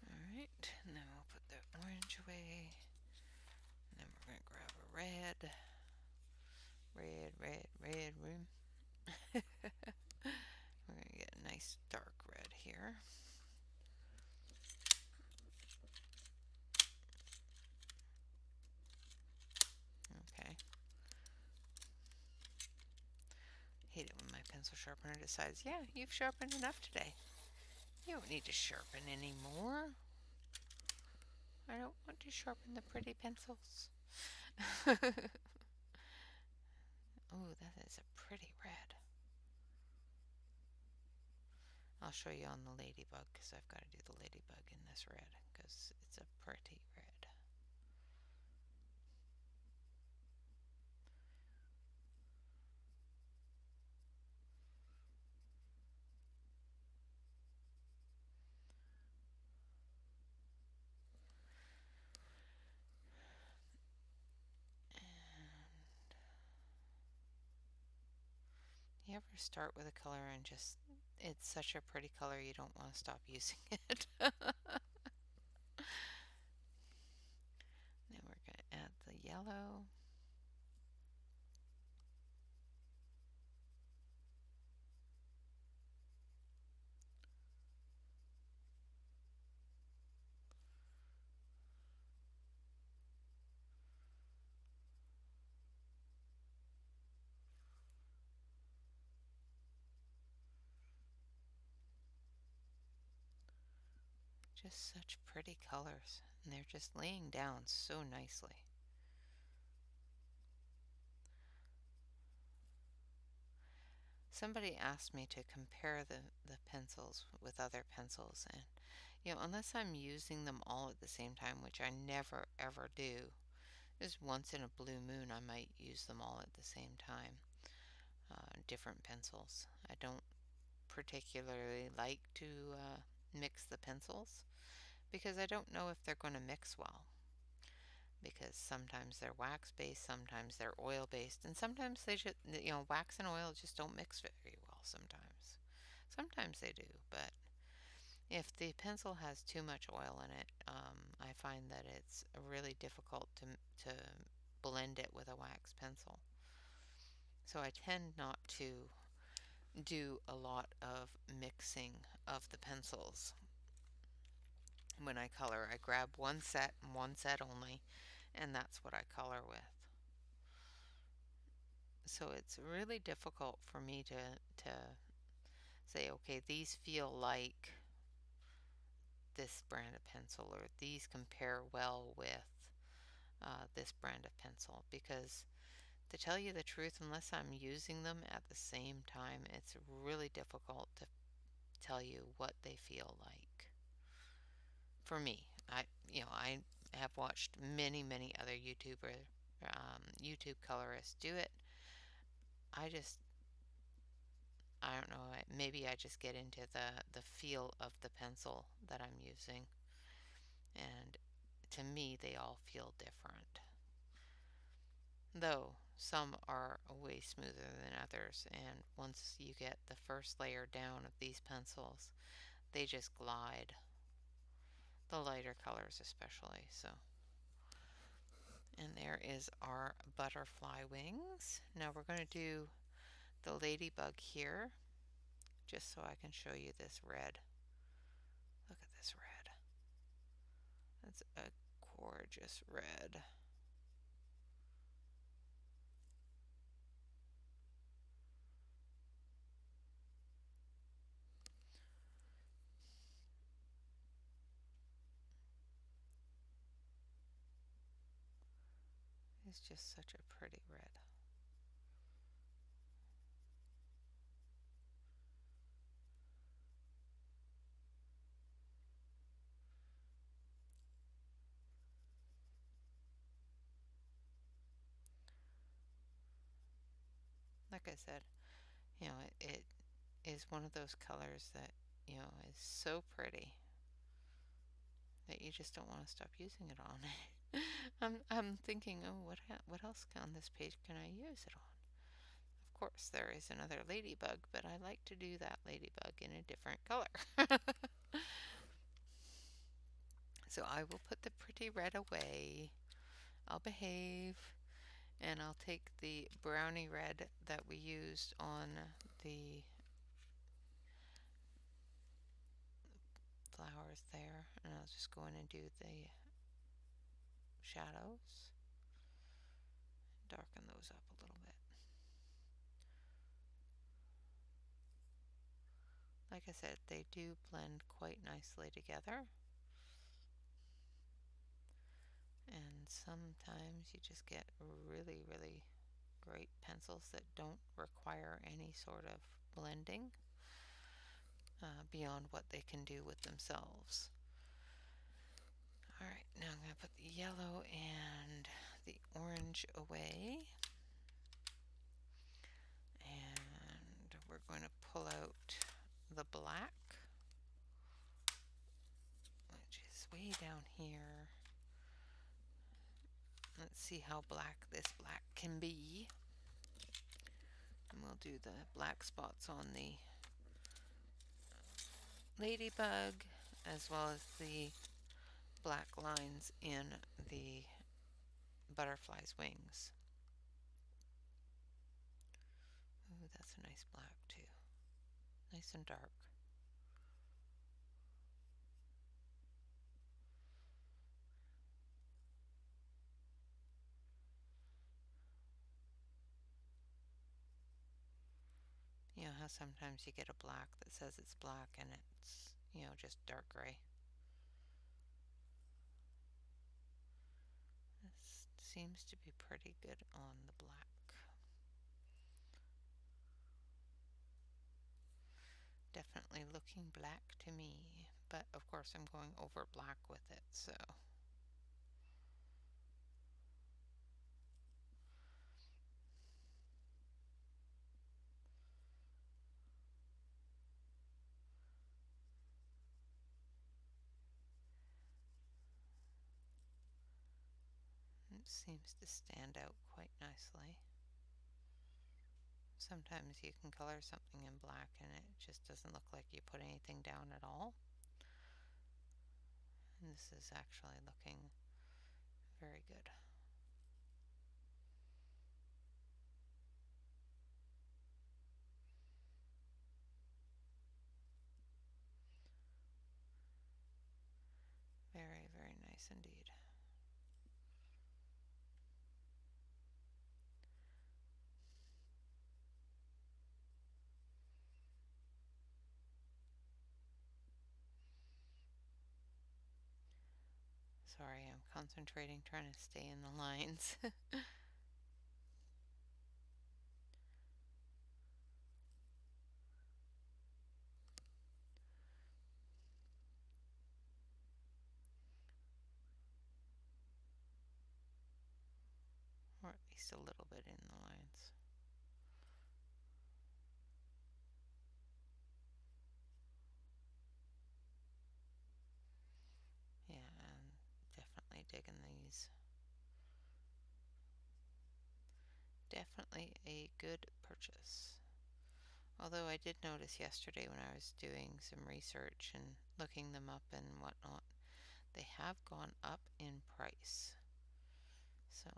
Alright, and then we'll put the orange away. And then we're going to grab a red. Red room. We're going to get a nice dark red here. Okay. Hate it when my pencil sharpener decides, yeah, you've sharpened enough today. You don't need to sharpen anymore. I don't want to sharpen the pretty pencils. Oh, that is a pretty red. I'll show you on the ladybug because I've got to do the ladybug in this red because it's a pretty red. You ever start with a color and just, it's such a pretty color you don't want to stop using it? Then we're going to add the yellow. Just such pretty colors, and they're just laying down so nicely. Somebody asked me to compare the pencils with other pencils, and unless I'm using them all at the same time, which I never ever do, just once in a blue moon I might use them all at the same time. Different pencils. I don't particularly like to mix the pencils because I don't know if they're going to mix well. Because sometimes they're wax based, sometimes they're oil based, and sometimes they just, wax and oil just don't mix very well sometimes. Sometimes they do, but if the pencil has too much oil in it, I find that it's really difficult to blend it with a wax pencil. So I tend not to do a lot of mixing of the pencils. When I color, I grab one set and one set only, and that's what I color with. So it's really difficult for me to say, okay, these feel like this brand of pencil, or these compare well with this brand of pencil, because to tell you the truth, unless I'm using them at the same time, it's really difficult to tell you what they feel like. For me, I have watched many other YouTube colorists do it. I don't know, maybe I just get into the feel of the pencil that I'm using, and to me they all feel different. Though some are way smoother than others, and once you get the first layer down of these pencils, they just glide. The lighter colors especially, so. And there is our butterfly wings. Now we're going to do the ladybug here, just so I can show you this red. Look at this red. That's a gorgeous red. It's just such a pretty red. Like I said, it is one of those colors that, is so pretty that you just don't want to stop using it on. I'm thinking, oh, what else on this page can I use it on? Of course, there is another ladybug, but I like to do that ladybug in a different color. So I will put the pretty red away. I'll behave, and I'll take the brownie red that we used on the flowers there, and I'll just go in and do the shadows, darken those up a little bit. like I said, they do blend quite nicely together. And sometimes you just get really, really great pencils that don't require any sort of blending beyond what they can do with themselves. Alright, now I'm going to put the yellow and the orange away. And we're going to pull out the black, which is way down here. Let's see how black this black can be. And we'll do the black spots on the ladybug as well as the black lines in the butterfly's wings. Ooh, that's a nice black too. Nice and dark. You know how sometimes you get a black that says it's black and it's, you know, just dark gray. This seems to be pretty good on the black. Definitely looking black to me, but of course I'm going over black with it, so. It seems to stand out quite nicely. Sometimes you can color something in black and it just doesn't look like you put anything down at all. And this is actually looking very good. Very, very nice indeed. Sorry, I'm concentrating trying to stay in the lines. Or at least a little bit in the lines. Yeah, I'm definitely digging these. Definitely a good purchase. Although I did notice yesterday when I was doing some research and looking them up and whatnot, they have gone up in price. So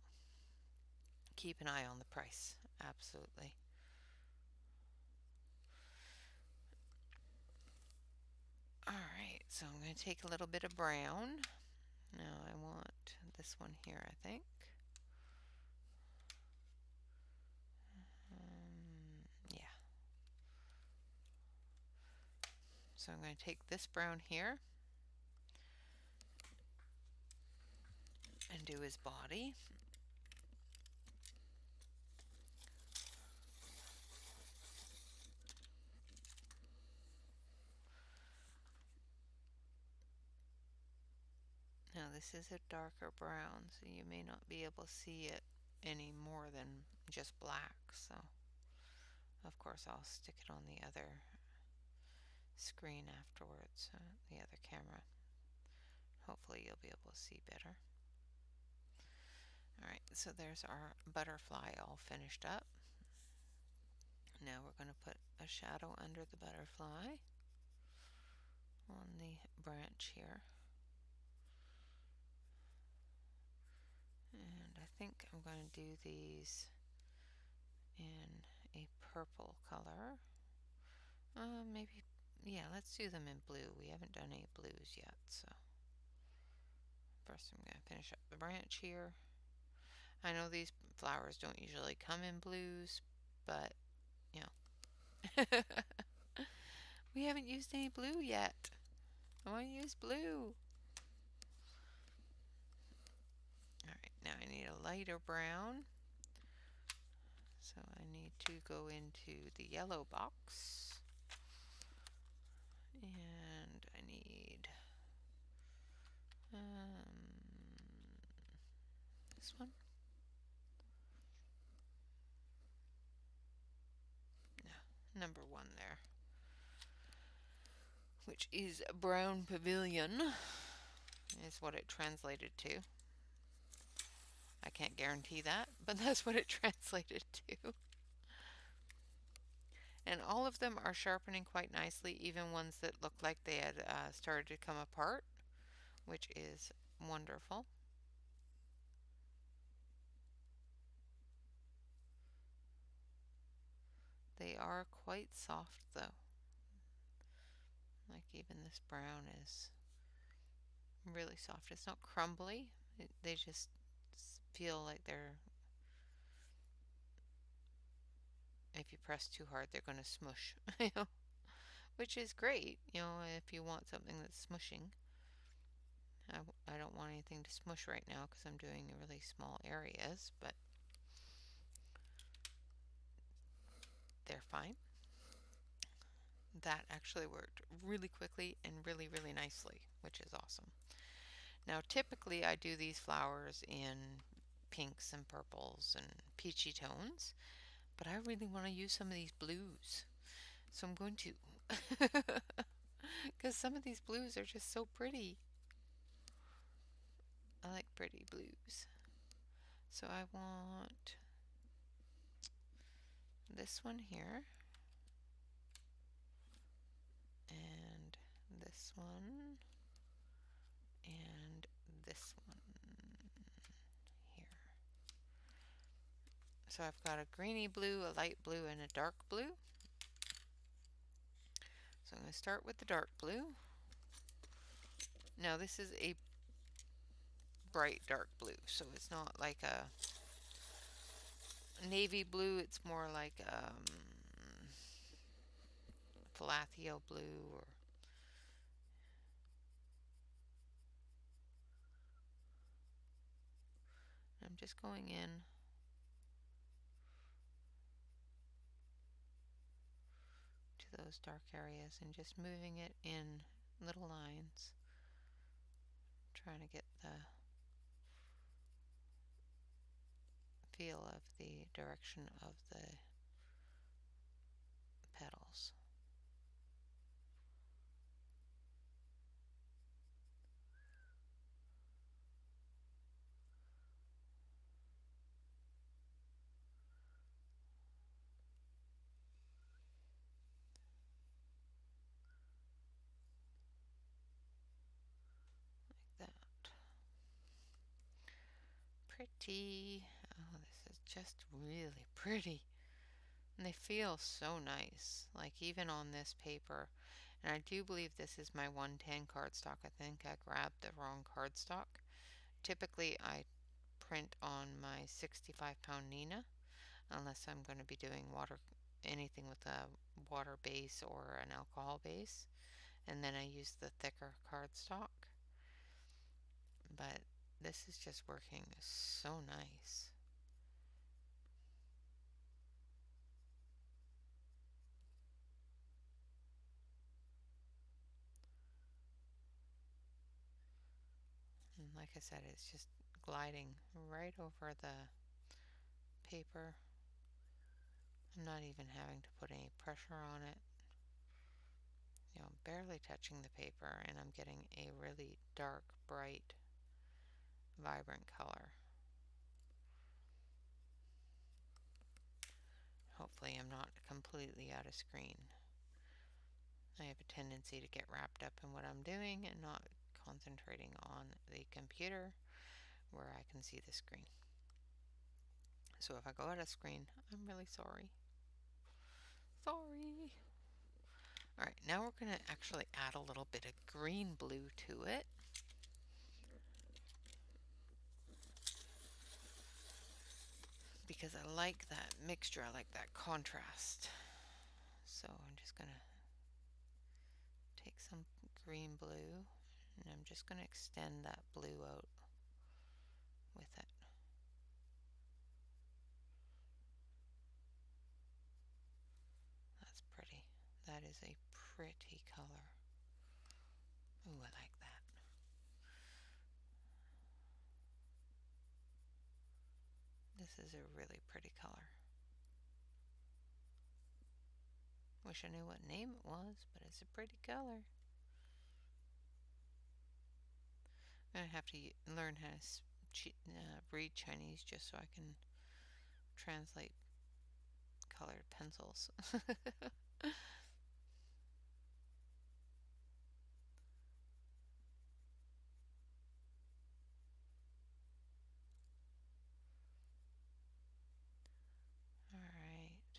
keep an eye on the price. Absolutely. Alright, so I'm going to take a little bit of brown. Now I want this one here, I think. Yeah. So I'm going to take this brown here and do his body. Now this is a darker brown, so you may not be able to see it any more than just black, so of course I'll stick it on the other screen afterwards, the other camera. Hopefully you'll be able to see better. Alright, so there's our butterfly all finished up. Now we're going to put a shadow under the butterfly on the branch here. And I think I'm going to do these in a purple color. Maybe, yeah, let's do them in blue. We haven't done any blues yet, so. First I'm going to finish up the branch here. I know these flowers don't usually come in blues, but, you know. We haven't used any blue yet. I want to use blue. Alright, now I need a lighter brown. So I need to go into the yellow box. And I need this one. No, number 1 there. Which is Brown Pavilion, is what it translated to. I can't guarantee that, but that's what it translated to. And all of them are sharpening quite nicely, even ones that look like they had started to come apart, which is wonderful. They are quite soft though. Like even this brown is really soft. It's not crumbly. They just feel like they're, if you press too hard, they're going to smush, which is great, if you want something that's smushing. I don't want anything to smush right now because I'm doing really small areas, but they're fine. That actually worked really quickly and really, really nicely, which is awesome. Now, typically I do these flowers in pinks and purples and peachy tones, but I really want to use some of these blues. So I'm going to, because some of these blues are just so pretty. I like pretty blues. So I want this one here, and this one, and this one here. So I've got a greeny blue, a light blue, and a dark blue. So I'm going to start with the dark blue. Now this is a bright dark blue, so it's not like a navy blue, it's more like Palathio blue, or I'm just going in to those dark areas and just moving it in little lines, trying to get the feel of the direction of the petals. Like that. Pretty. Oh, this is just really pretty. And they feel so nice, like even on this paper. And I do believe this is my 110 cardstock. I think I grabbed the wrong cardstock. Typically I print on my 65-pound Nina, unless I'm going to be doing anything with a water base or an alcohol base. And then I use the thicker cardstock. But this is just working so nice. And like I said, it's just gliding right over the paper. I'm not even having to put any pressure on it. Barely touching the paper, and I'm getting a really dark, bright, vibrant color. Hopefully I'm not completely out of screen. I have a tendency to get wrapped up in what I'm doing and not concentrating on the computer where I can see the screen. So if I go out of screen, I'm really sorry. Sorry. Alright, now we're going to actually add a little bit of green blue to it. Because I like that mixture, I like that contrast. So I'm just going to some green blue, and I'm just going to extend that blue out with it. That's pretty. That is a pretty color. Ooh, I like that. This is a really pretty color. Wish I knew what name it was, but it's a pretty color. I'm going to have to learn how to read Chinese just so I can translate colored pencils. Alright.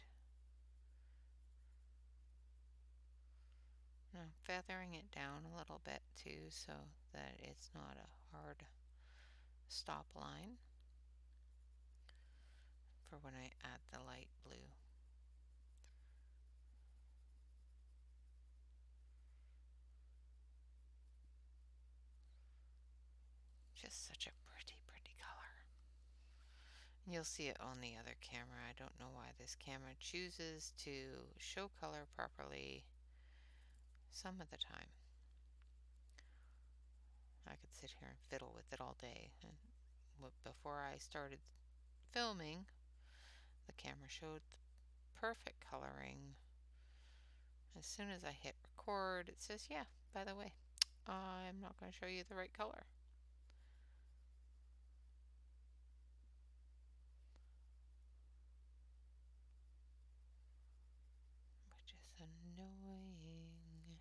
Now feathering it down a little bit too so that it's not a hard stop line for when I add the light blue. Just such a pretty, pretty color. You'll see it on the other camera. I don't know why this camera chooses to show color properly some of the time. I could sit here and fiddle with it all day. And before I started filming, the camera showed the perfect coloring. As soon as I hit record, it says, yeah, by the way, I'm not going to show you the right color. Which is annoying.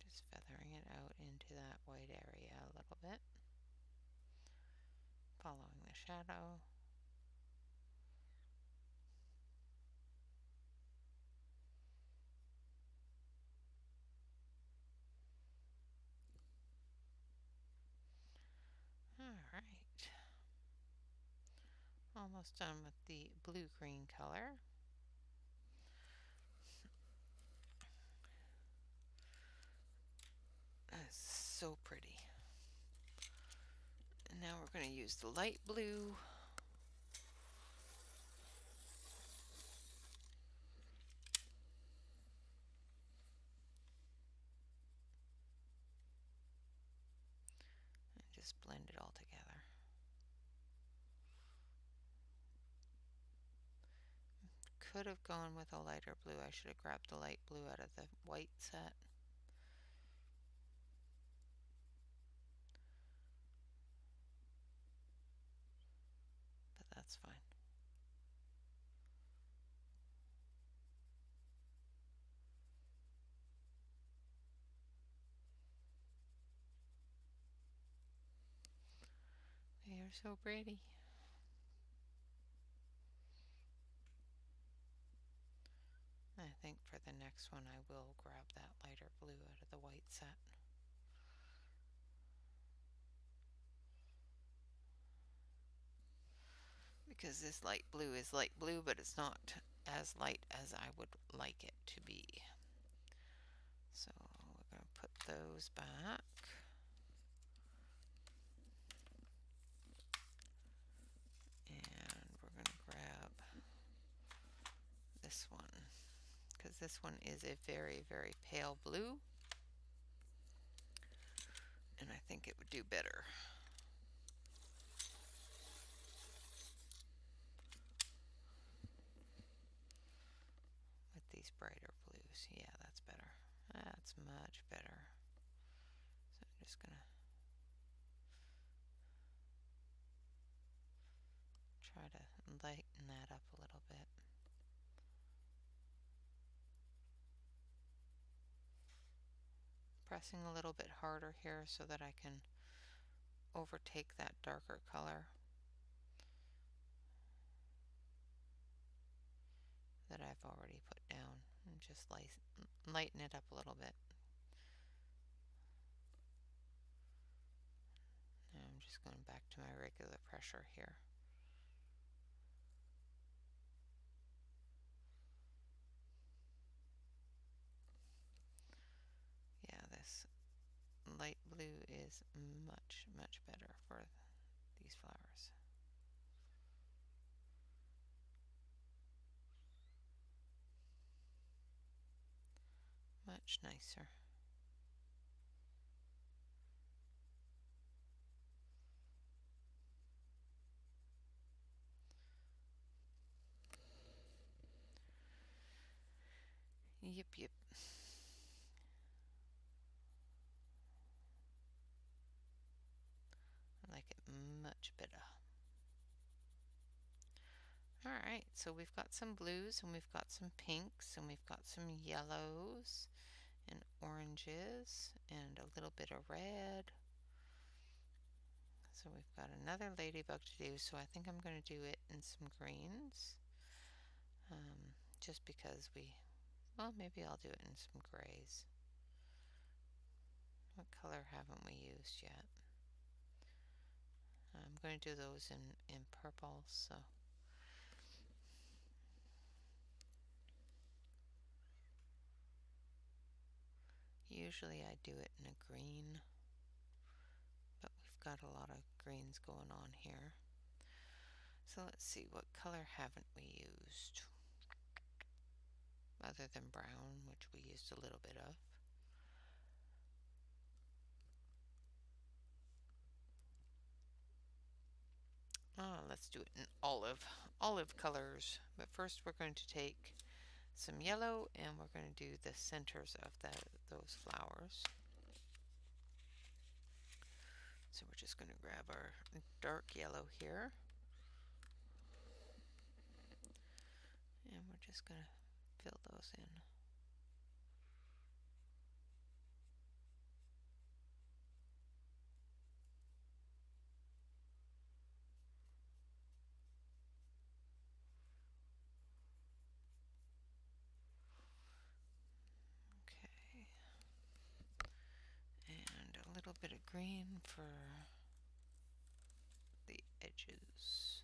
Just feathering it out into that white area a little bit. Following the shadow. Alright. Almost done with the blue-green color. That's so pretty. And now we're going to use the light blue. And just blend it all together. Could have gone with a lighter blue. I should have grabbed the light blue out of the white set. But that's fine. They are so pretty. I think for the next one I will grab that lighter blue out of the white set. Because this light blue is light blue, but it's not as light as I would like it to be. So we're going to put those back. And we're going to grab this one, because this one is a very, very pale blue. And I think it would do better. With these brighter blues. Yeah, that's better. That's much better. So I'm just going to try to lighten that up a little bit. Pressing a little bit harder here so that I can overtake that darker color that I've already put down, and just lighten it up a little bit. Now I'm just going back to my regular pressure here. blue is much, much better for these flowers. Much nicer. Yep, yep. I like it much better. Alright, so we've got some blues and we've got some pinks and we've got some yellows and oranges and a little bit of red. So we've got another ladybug to do, so I think I'm going to do it in some greens. Just because well, maybe I'll do it in some grays. What color haven't we used yet? I'm going to do those in purple, so usually I do it in a green, but we've got a lot of greens going on here. So let's see, what color haven't we used? Other than brown, which we used a little bit of. Let's do it in olive colors. But first we're going to take some yellow and we're going to do the centers of those flowers. So we're just going to grab our dark yellow here. And we're just going to fill those in. Okay. And a little bit of green for the edges.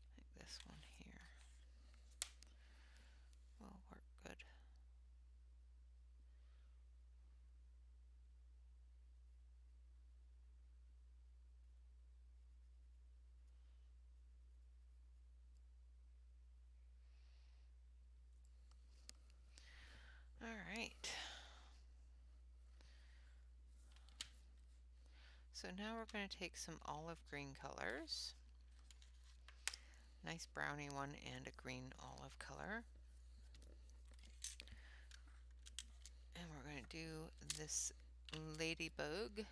I think this one here will work good. All right. So now we're going to take some olive green colors. Nice brownie one and a green olive color. And we're going to do this ladybug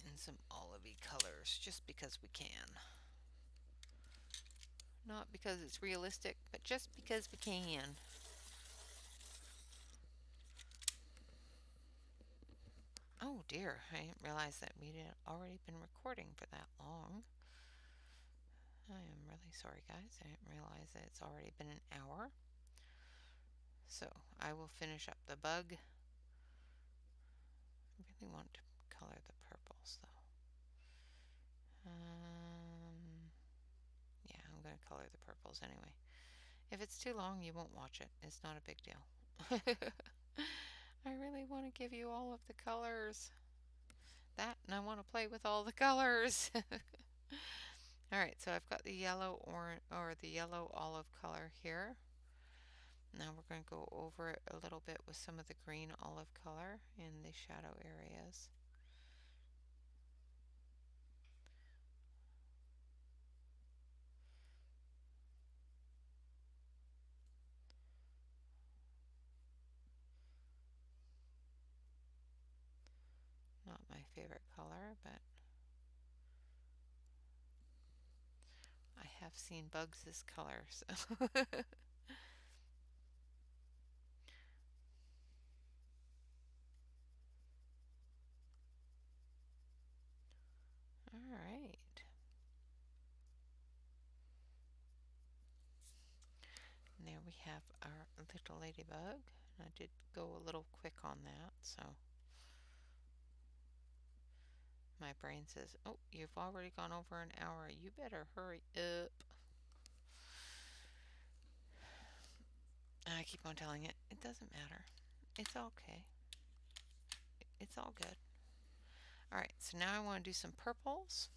in some olivey colors just because we can. Not because it's realistic, but just because we can. Oh dear, I didn't realize that we had already been recording for that long. I am really sorry, guys. I didn't realize that it's already been an hour. So I will finish up the bug. I really want to color the purples though. Yeah, I'm going to color the purples anyway. If it's too long, you won't watch it. It's not a big deal. I really want to give you all of the colors. That, and I want to play with all the colors. Alright, so I've got the yellow or the yellow olive color here. Now we're going to go over it a little bit with some of the green olive color in the shadow areas. Not my favorite color, but I have seen bugs this color, so Alright. And there we have our little ladybug. I did go a little quick on that, so my brain says, oh, you've already gone over an hour. You better hurry up. I keep on telling it, it doesn't matter. It's okay. It's all good. Alright, so now I want to do some purples.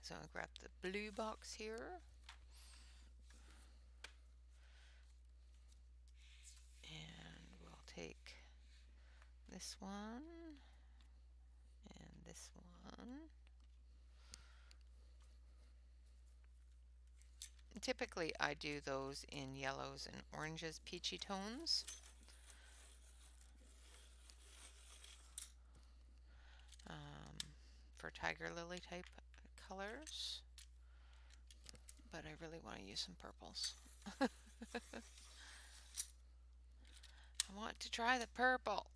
So I'll grab the blue box here. And we'll take this one and this one. Typically I do those in yellows and oranges, peachy tones. For tiger lily type colors. But I really want to use some purples. I want to try the purple.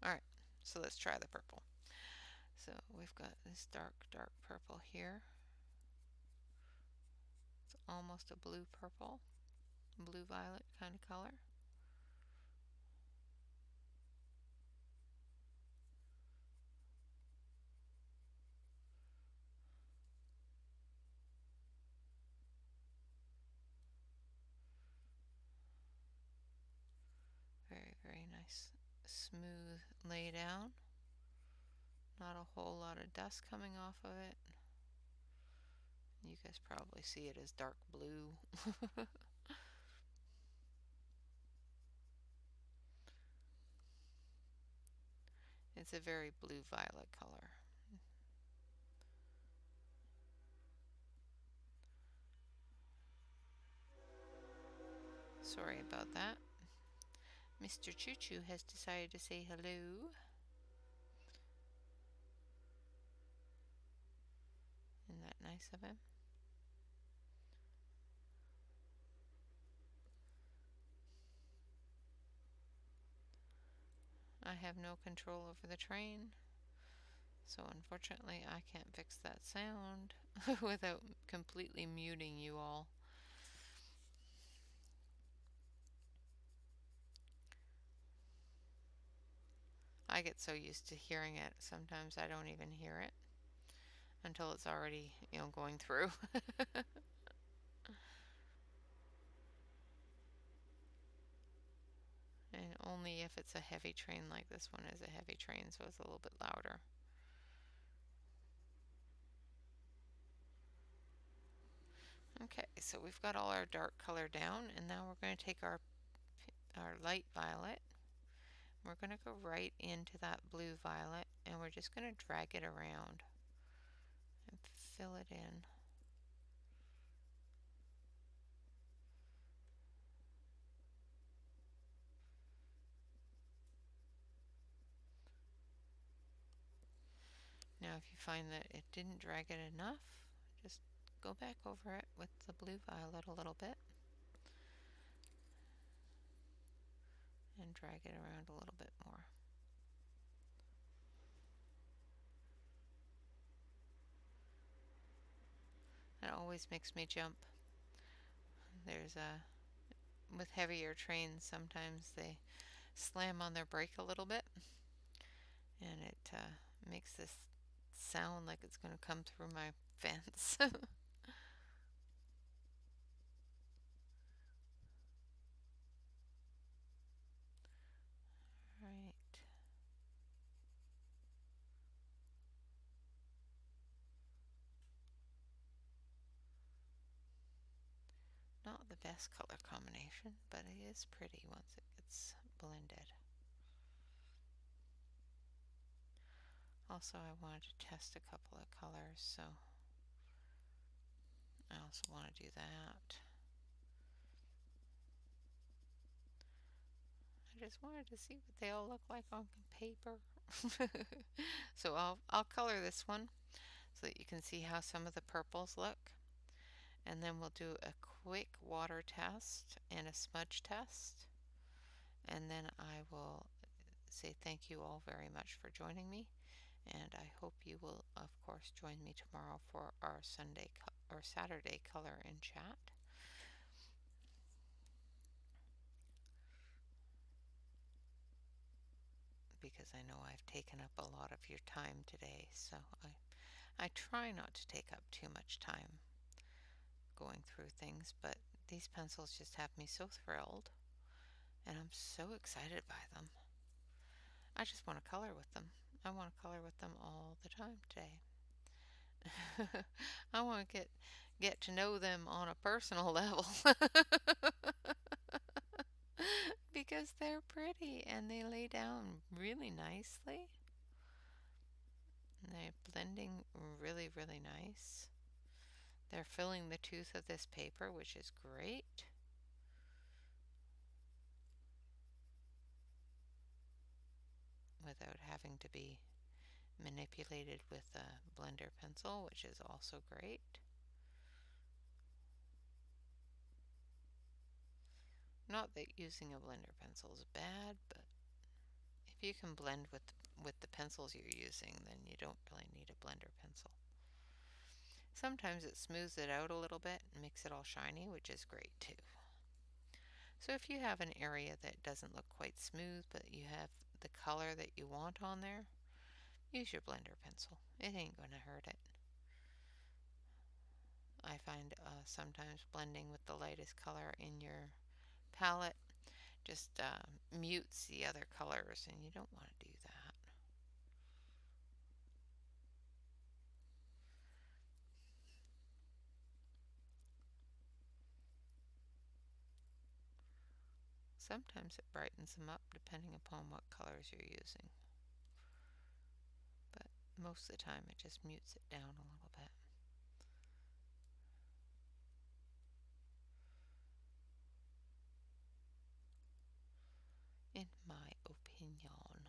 Alright, so let's try the purple. So we've got this dark purple here. It's almost a blue purple, blue violet kind of color. Very nice, smooth lay down. Not a whole lot of dust coming off of it. You guys probably see it as dark blue. It's a very blue-violet color. Sorry about that. Mr. Choo Choo has decided to say hello. Isn't that nice of him? I have no control over the train, so unfortunately I can't fix that sound without completely muting you all. I get so used to hearing it, sometimes I don't even hear it until it's already, going through. And only if it's a heavy train, like this one is a heavy train, so it's a little bit louder. Okay, so we've got all our dark color down, and now we're going to take our light violet. We're going to go right into that blue violet, and we're just going to drag it around and fill it in. Now if you find that it didn't drag it enough, just go back over it with the blue violet a little bit and drag it around a little bit more. That always makes me jump. With heavier trains, sometimes they slam on their brake a little bit, and it makes this sound like it's going to come through my fence. Right. Not the best color combination, but it is pretty once it gets blended. Also, I wanted to test a couple of colors, so I also want to do that. I just wanted to see what they all look like on paper. So I'll color this one so that you can see how some of the purples look. And then we'll do a quick water test and a smudge test. And then I will say thank you all very much for joining me. And I hope you will, of course, join me tomorrow for our Saturday color and chat. Because I know I've taken up a lot of your time today, so I try not to take up too much time going through things, but these pencils just have me so thrilled, and I'm so excited by them. I just want to color with them. I want to color with them all the time today. I want to get to know them on a personal level because they're pretty and they lay down really nicely. And they're blending really, really nice. They're filling the tooth of this paper, which is great. Without having to be manipulated with a blender pencil, which is also great. Not that using a blender pencil is bad, but if you can blend with the pencils you're using, then you don't really need a blender pencil. Sometimes it smooths it out a little bit and makes it all shiny, which is great too. So if you have an area that doesn't look quite smooth, but you have the color that you want on there, use your blender pencil. It ain't going to hurt it. I find sometimes blending with the lightest color in your palette just mutes the other colors, and you don't want to do that. Sometimes it brightens them up depending upon what colors you're using, but most of the time it just mutes it down a little bit. In my opinion.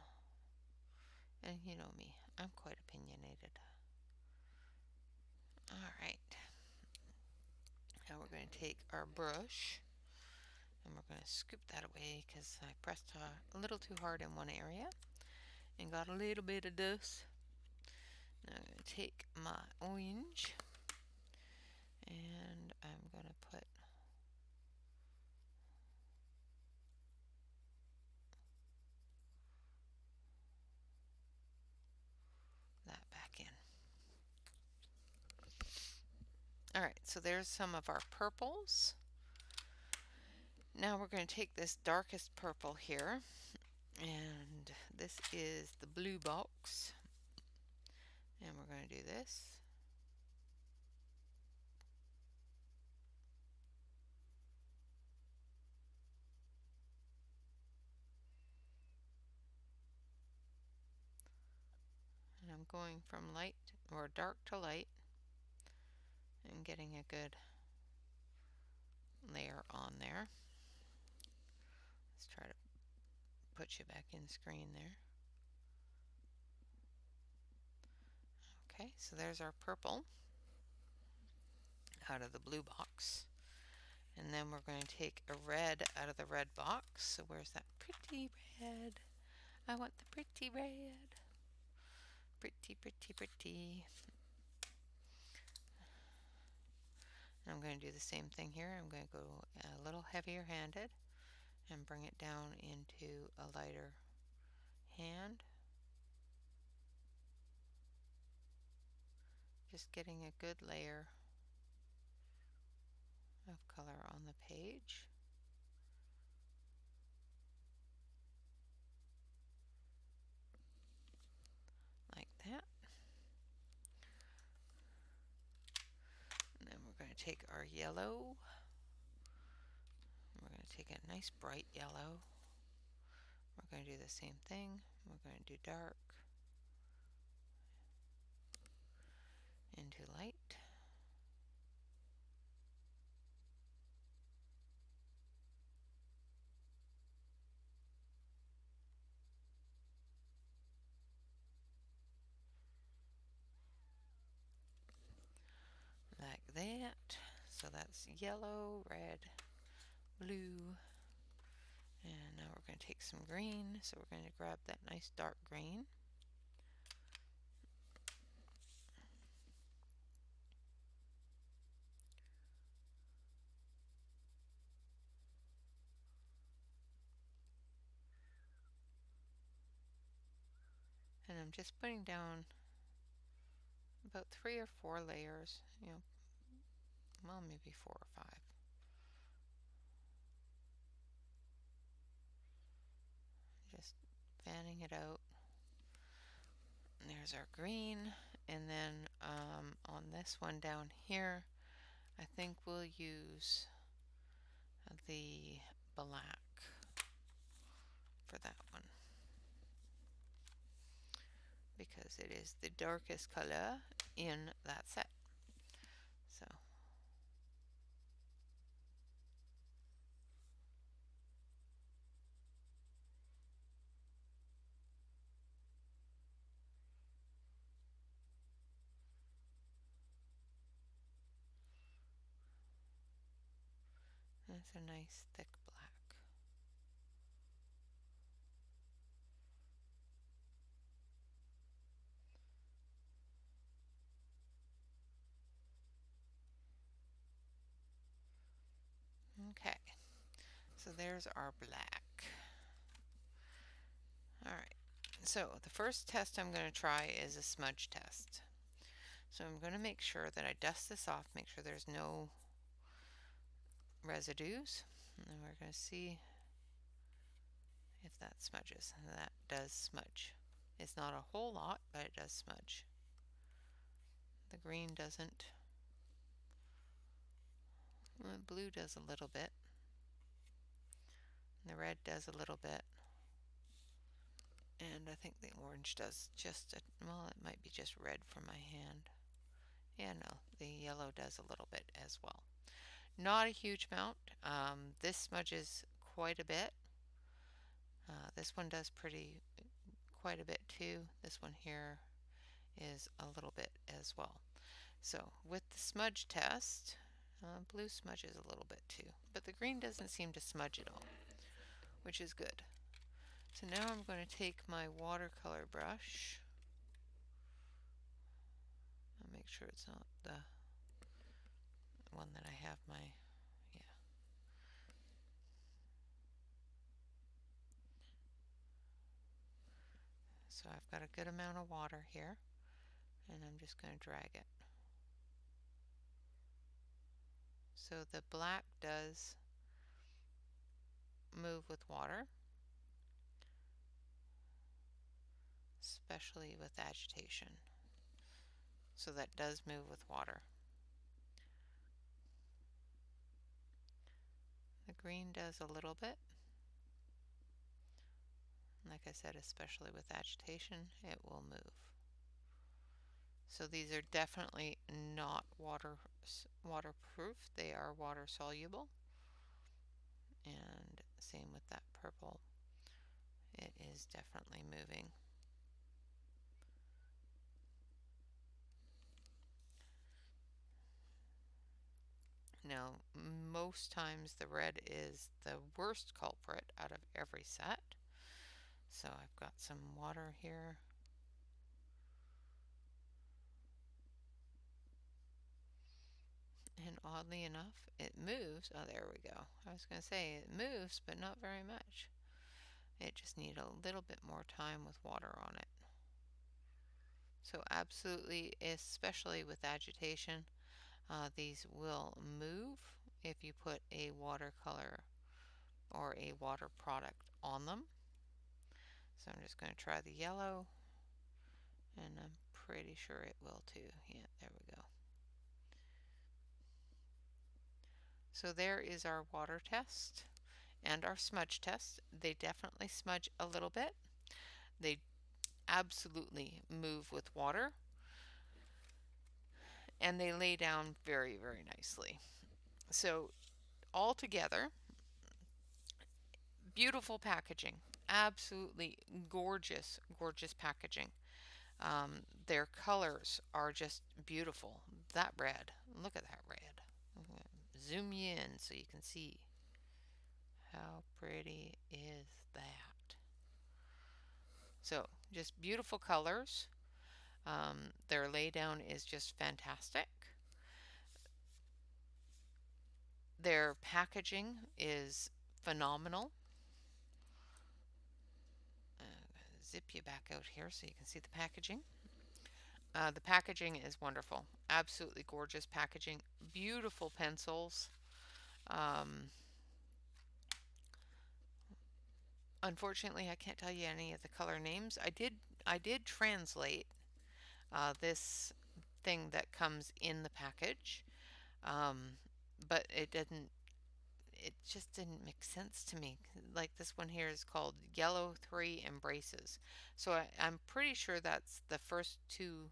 And you know me, I'm quite opinionated. Alright, now we're going to take our brush and we're going to scoop that away because I pressed a little too hard in one area and got a little bit of dust. Now I'm going to take my orange and I'm going to put that back in. Alright, so there's some of our purples. Now we're going to take this darkest purple here, and this is the blue box, and we're going to do this. And I'm going from light or dark to light and getting a good layer on there. Let's try to put you back in screen there. Okay, so there's our purple out of the blue box. And then we're going to take a red out of the red box. So where's that pretty red? I want the pretty red. Pretty, pretty, pretty. And I'm going to do the same thing here. I'm going to go a little heavier handed and bring it down into a lighter hand. Just getting a good layer of color on the page. Like that. And then we're going to take our yellow. We're going to take a nice bright yellow. We're going to do the same thing. We're going to do dark into light. Like that. So that's yellow, red, blue, and now we're going to take some green. So we're going to grab that nice dark green. And I'm just putting down about 3 or 4 layers, well, maybe 4 or 5. fanning it out. And there's our green, and then on this one down here, I think we'll use the black for that one, because it is the darkest color in that set. So that's a nice thick black. Okay, so there's our black. Alright, so the first test I'm going to try is a smudge test. So I'm going to make sure that I dust this off, make sure there's no residues, and then we're going to see if that smudges. And that does smudge. It's not a whole lot, but it does smudge. The green doesn't. The blue does a little bit. The red does a little bit. And I think the orange does just a, well, it might be just red from my hand. Yeah, no, the yellow does a little bit as well. Not a huge amount. This smudges quite a bit. This one does quite a bit too. This one here is a little bit as well. So with the smudge test, blue smudges a little bit too, but the green doesn't seem to smudge at all, which is good. So now I'm going to take my watercolor brush. I'll make sure it's not the one that I have my, yeah. So I've got a good amount of water here, and I'm just going to drag it. So the black does move with water, especially with agitation. So that does move with water. The green does a little bit. Like I said, especially with agitation, it will move. So these are definitely not waterproof. They are water soluble. And same with that purple. It is definitely moving. Now, most times the red is the worst culprit out of every set. So I've got some water here. And oddly enough, it moves. Oh, there we go. I was going to say it moves, but not very much. It just needs a little bit more time with water on it. So absolutely, especially with agitation, these will move if you put a watercolor or a water product on them. So I'm just going to try the yellow, and I'm pretty sure it will too. Yeah, there we go. So there is our water test and our smudge test. They definitely smudge a little bit. They absolutely move with water, and they lay down very, very nicely. So all together, beautiful packaging. Absolutely gorgeous, gorgeous packaging. Their colors are just beautiful. That red, look at that red. Zoom you in so you can see. How pretty is that? So just beautiful colors. Their laydown is just fantastic. Their packaging is phenomenal. Zip you back out here so you can see the packaging. The packaging is wonderful. Absolutely gorgeous packaging. Beautiful pencils. Unfortunately, I can't tell you any of the color names. I did translate this thing that comes in the package, um, but it just didn't make sense to me. Like this one here is called Yellow 3 Embraces. So I'm pretty sure that's the first two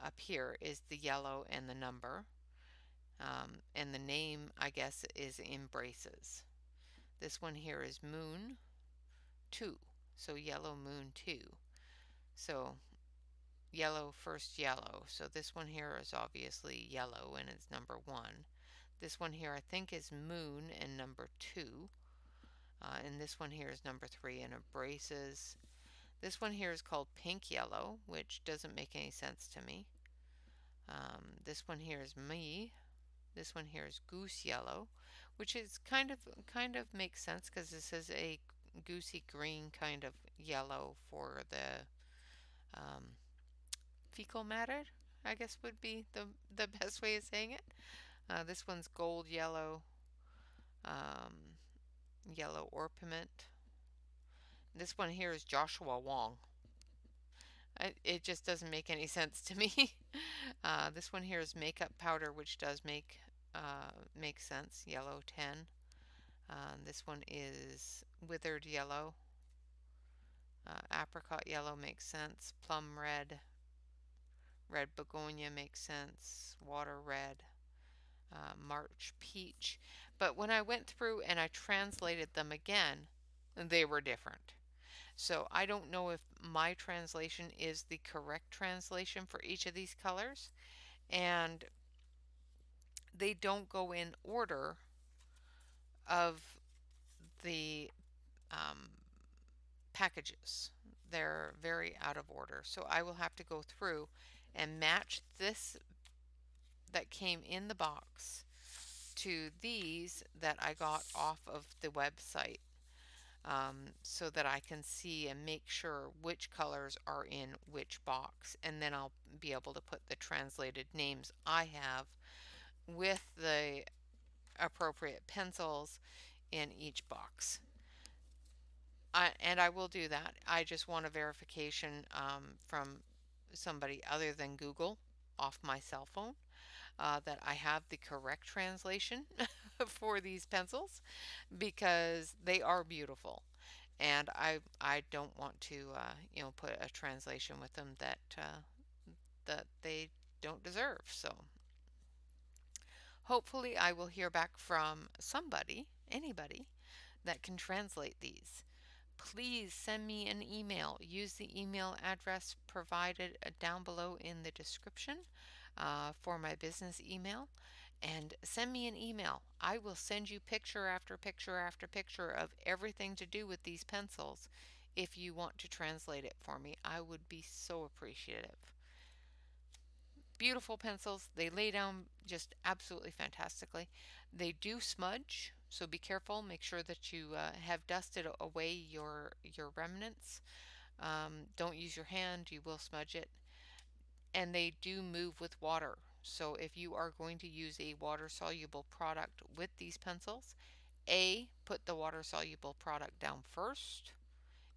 up here is the yellow and the number. And the name, I guess, is Embraces. This one here is Moon 2. So Yellow Moon 2. So yellow first yellow. So this one here is obviously yellow and it's number 1. This one here I think is Moon and number 2. And this one here is number 3 and Embraces. This one here is called Pink Yellow, which doesn't make any sense to me. This one here is Me. This one here is Goose Yellow, which is kind of makes sense because this is a goosey green kind of yellow for the um, fecal matter, I guess would be the best way of saying it. This one's Gold Yellow, um, Yellow Orpiment. This one here is Joshua Wong. It just doesn't make any sense to me. This one here is Makeup Powder, which does make sense. Yellow 10. This one is Withered Yellow. Apricot Yellow makes sense. Plum Red. Red Begonia makes sense. Water Red. March Peach. But when I went through and I translated them again, they were different. So I don't know if my translation is the correct translation for each of these colors. And they don't go in order of the um, packages. They're very out of order. So I will have to go through and match this that came in the box to these that I got off of the website, so that I can see and make sure which colors are in which box. And then I'll be able to put the translated names I have with the appropriate pencils in each box. And I will do that. I just want a verification from somebody other than Google off my cell phone that I have the correct translation for these pencils, because they are beautiful. And I don't want to put a translation with them that they don't deserve. So hopefully I will hear back from somebody, anybody, that can translate these. Please send me an email. Use the email address provided down below in the description for my business email, and send me an email. I will send you picture after picture after picture of everything to do with these pencils. If you want to translate it for me, I would be so appreciative. Beautiful pencils. They lay down just absolutely fantastically. They do smudge, so be careful. Make sure that you have dusted away your remnants. Don't use your hand, you will smudge it. And they do move with water. So if you are going to use a water-soluble product with these pencils, put the water-soluble product down first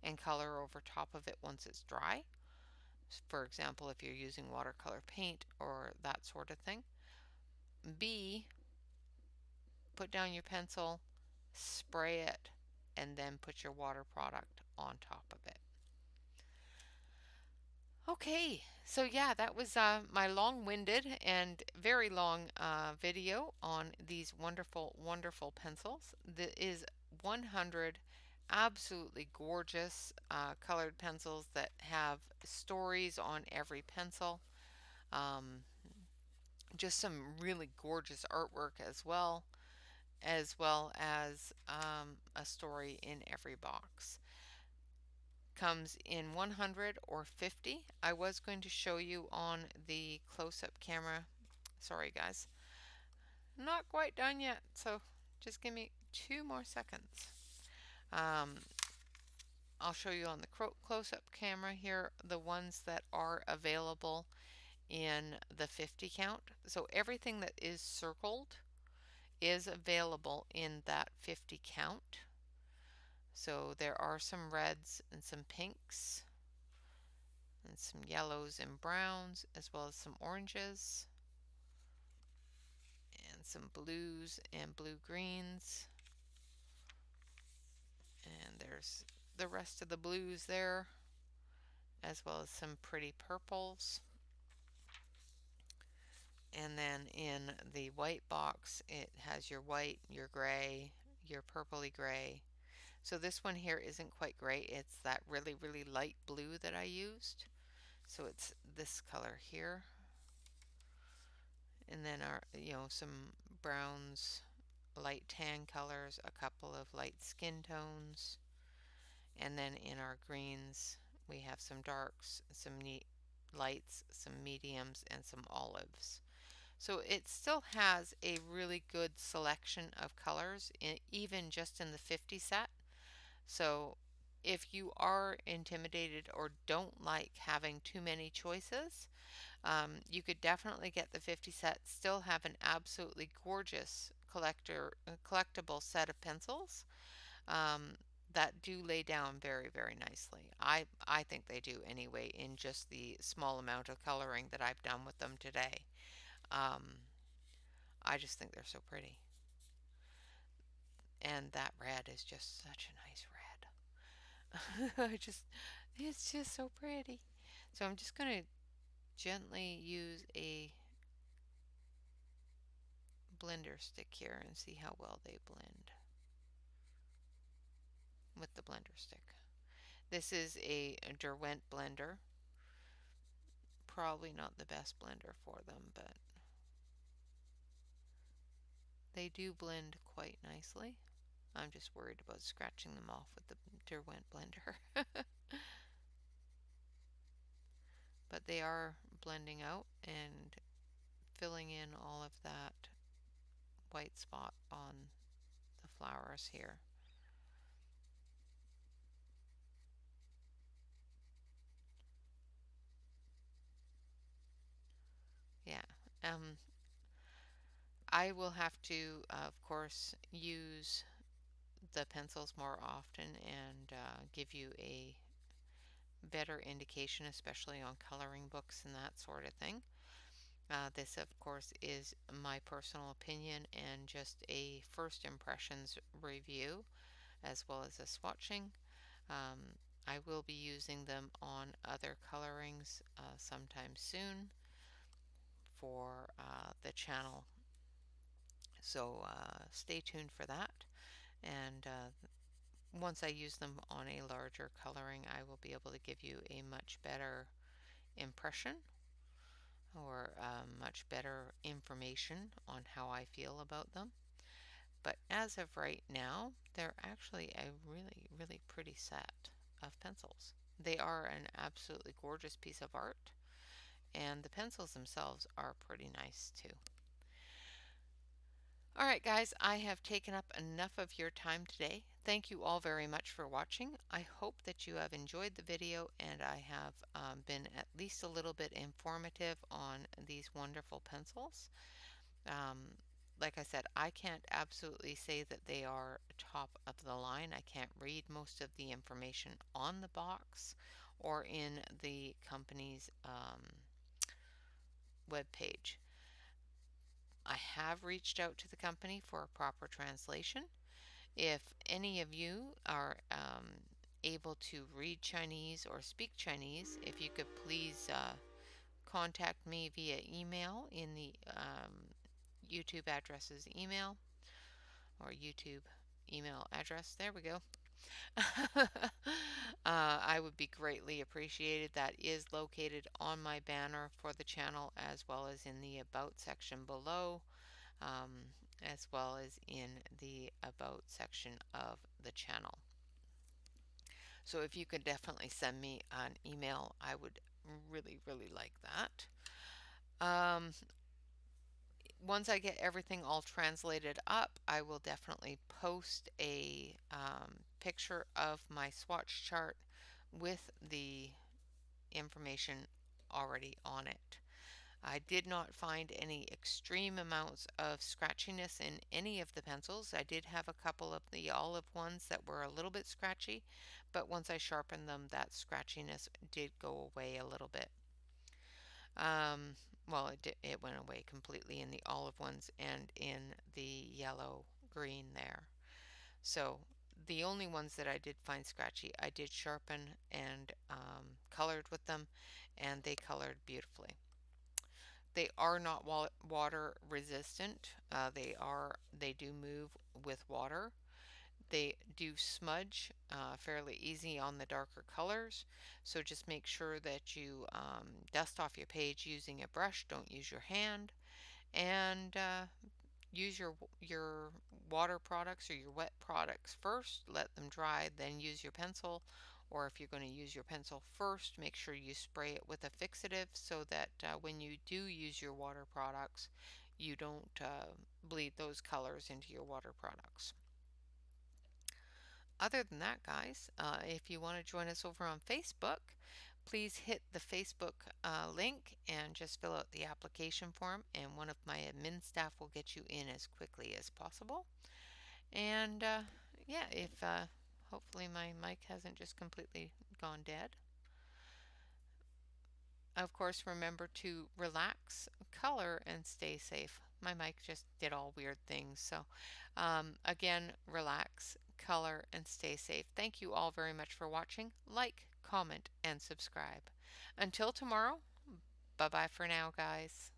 and color over top of it once it's dry. For example, if you're using watercolor paint or that sort of thing. B, put down your pencil, spray it, and then put your water product on top of it. Okay, so yeah, that was my long-winded and very long video on these wonderful, wonderful pencils. That is 100 absolutely gorgeous colored pencils that have stories on every pencil. Um, just some really gorgeous artwork as well as a story in every box. Comes in 100 or 50. I was going to show you on the close-up camera. Sorry guys, not quite done yet, so just give me 2 more seconds. I'll show you on the close-up camera here the ones that are available in the 50 count. So everything that is circled is available in that 50 count. So there are some reds and some pinks and some yellows and browns, as well as some oranges and some blues and blue greens. And there's the rest of the blues there, as well as some pretty purples. And then in the white box, it has your white, your gray, your purpley gray. So this one here isn't quite gray. It's that really, really light blue that I used. So it's this color here. And then our, some browns, light tan colors, a couple of light skin tones. And then in our greens, we have some darks, some neat lights, some mediums, and some olives. So it still has a really good selection of colors, even just in the 50 set. So if you are intimidated or don't like having too many choices, you could definitely get the 50 set, still have an absolutely gorgeous collectible set of pencils um, that do lay down very, very nicely. I think they do anyway, in just the small amount of coloring that I've done with them today. Um, I just think they're so pretty. And that red is just such a nice red. It's just so pretty. So I'm just going to gently use a blender stick here and see how well they blend with the blender stick. This is a Derwent blender. Probably not the best blender for them, but they do blend quite nicely. I'm just worried about scratching them off with the Derwent blender. But they are blending out and filling in all of that white spot on the flowers here. Yeah. I will have to, of course, use the pencils more often and give you a better indication, especially on coloring books and that sort of thing. This, of course, is my personal opinion and just a first impressions review, as well as a swatching. I will be using them on other colorings sometime soon for the channel. So stay tuned for that. And once I use them on a larger coloring, I will be able to give you a much better impression or much better information on how I feel about them. But as of right now, they're actually a really, really pretty set of pencils. They are an absolutely gorgeous piece of art, and the pencils themselves are pretty nice too. Alright guys, I have taken up enough of your time today. Thank you all very much for watching. I hope that you have enjoyed the video and I have been at least a little bit informative on these wonderful pencils. Like I said, I can't absolutely say that they are top of the line. I can't read most of the information on the box or in the company's web page. I have reached out to the company for a proper translation. If any of you are able to read Chinese or speak Chinese, if you could please contact me via email in the YouTube address's email or YouTube email address. There we go. I would be greatly appreciated. That is located on my banner for the channel as well as in the About section below, as well as in the About section of the channel. So if you could definitely send me an email, I would really, really like that. Once I get everything all translated up, I will definitely post a picture of my swatch chart with the information already on it. I did not find any extreme amounts of scratchiness in any of the pencils. I did have a couple of the olive ones that were a little bit scratchy, but once I sharpened them, that scratchiness did go away a little bit. Um, well, it went away completely in the olive ones and in the yellow green there. So the only ones that I did find scratchy, I did sharpen and colored with them, and they colored beautifully. They are not water resistant. They do move with water. They do smudge fairly easy on the darker colors. So just make sure that you dust off your page using a brush. Don't use your hand. And use your water products or your wet products first, let them dry, then use your pencil. Or if you're going to use your pencil first, make sure you spray it with a fixative so that when you do use your water products, you don't bleed those colors into your water products. Other than that, guys, if you want to join us over on Facebook, please hit the Facebook link and just fill out the application form, and one of my admin staff will get you in as quickly as possible. And yeah, if hopefully my mic hasn't just completely gone dead. Of course, remember to relax, color, and stay safe. My mic just did all weird things. So, again, relax, color, and stay safe. Thank you all very much for watching. Like, comment, and subscribe. Until tomorrow, bye bye for now, guys.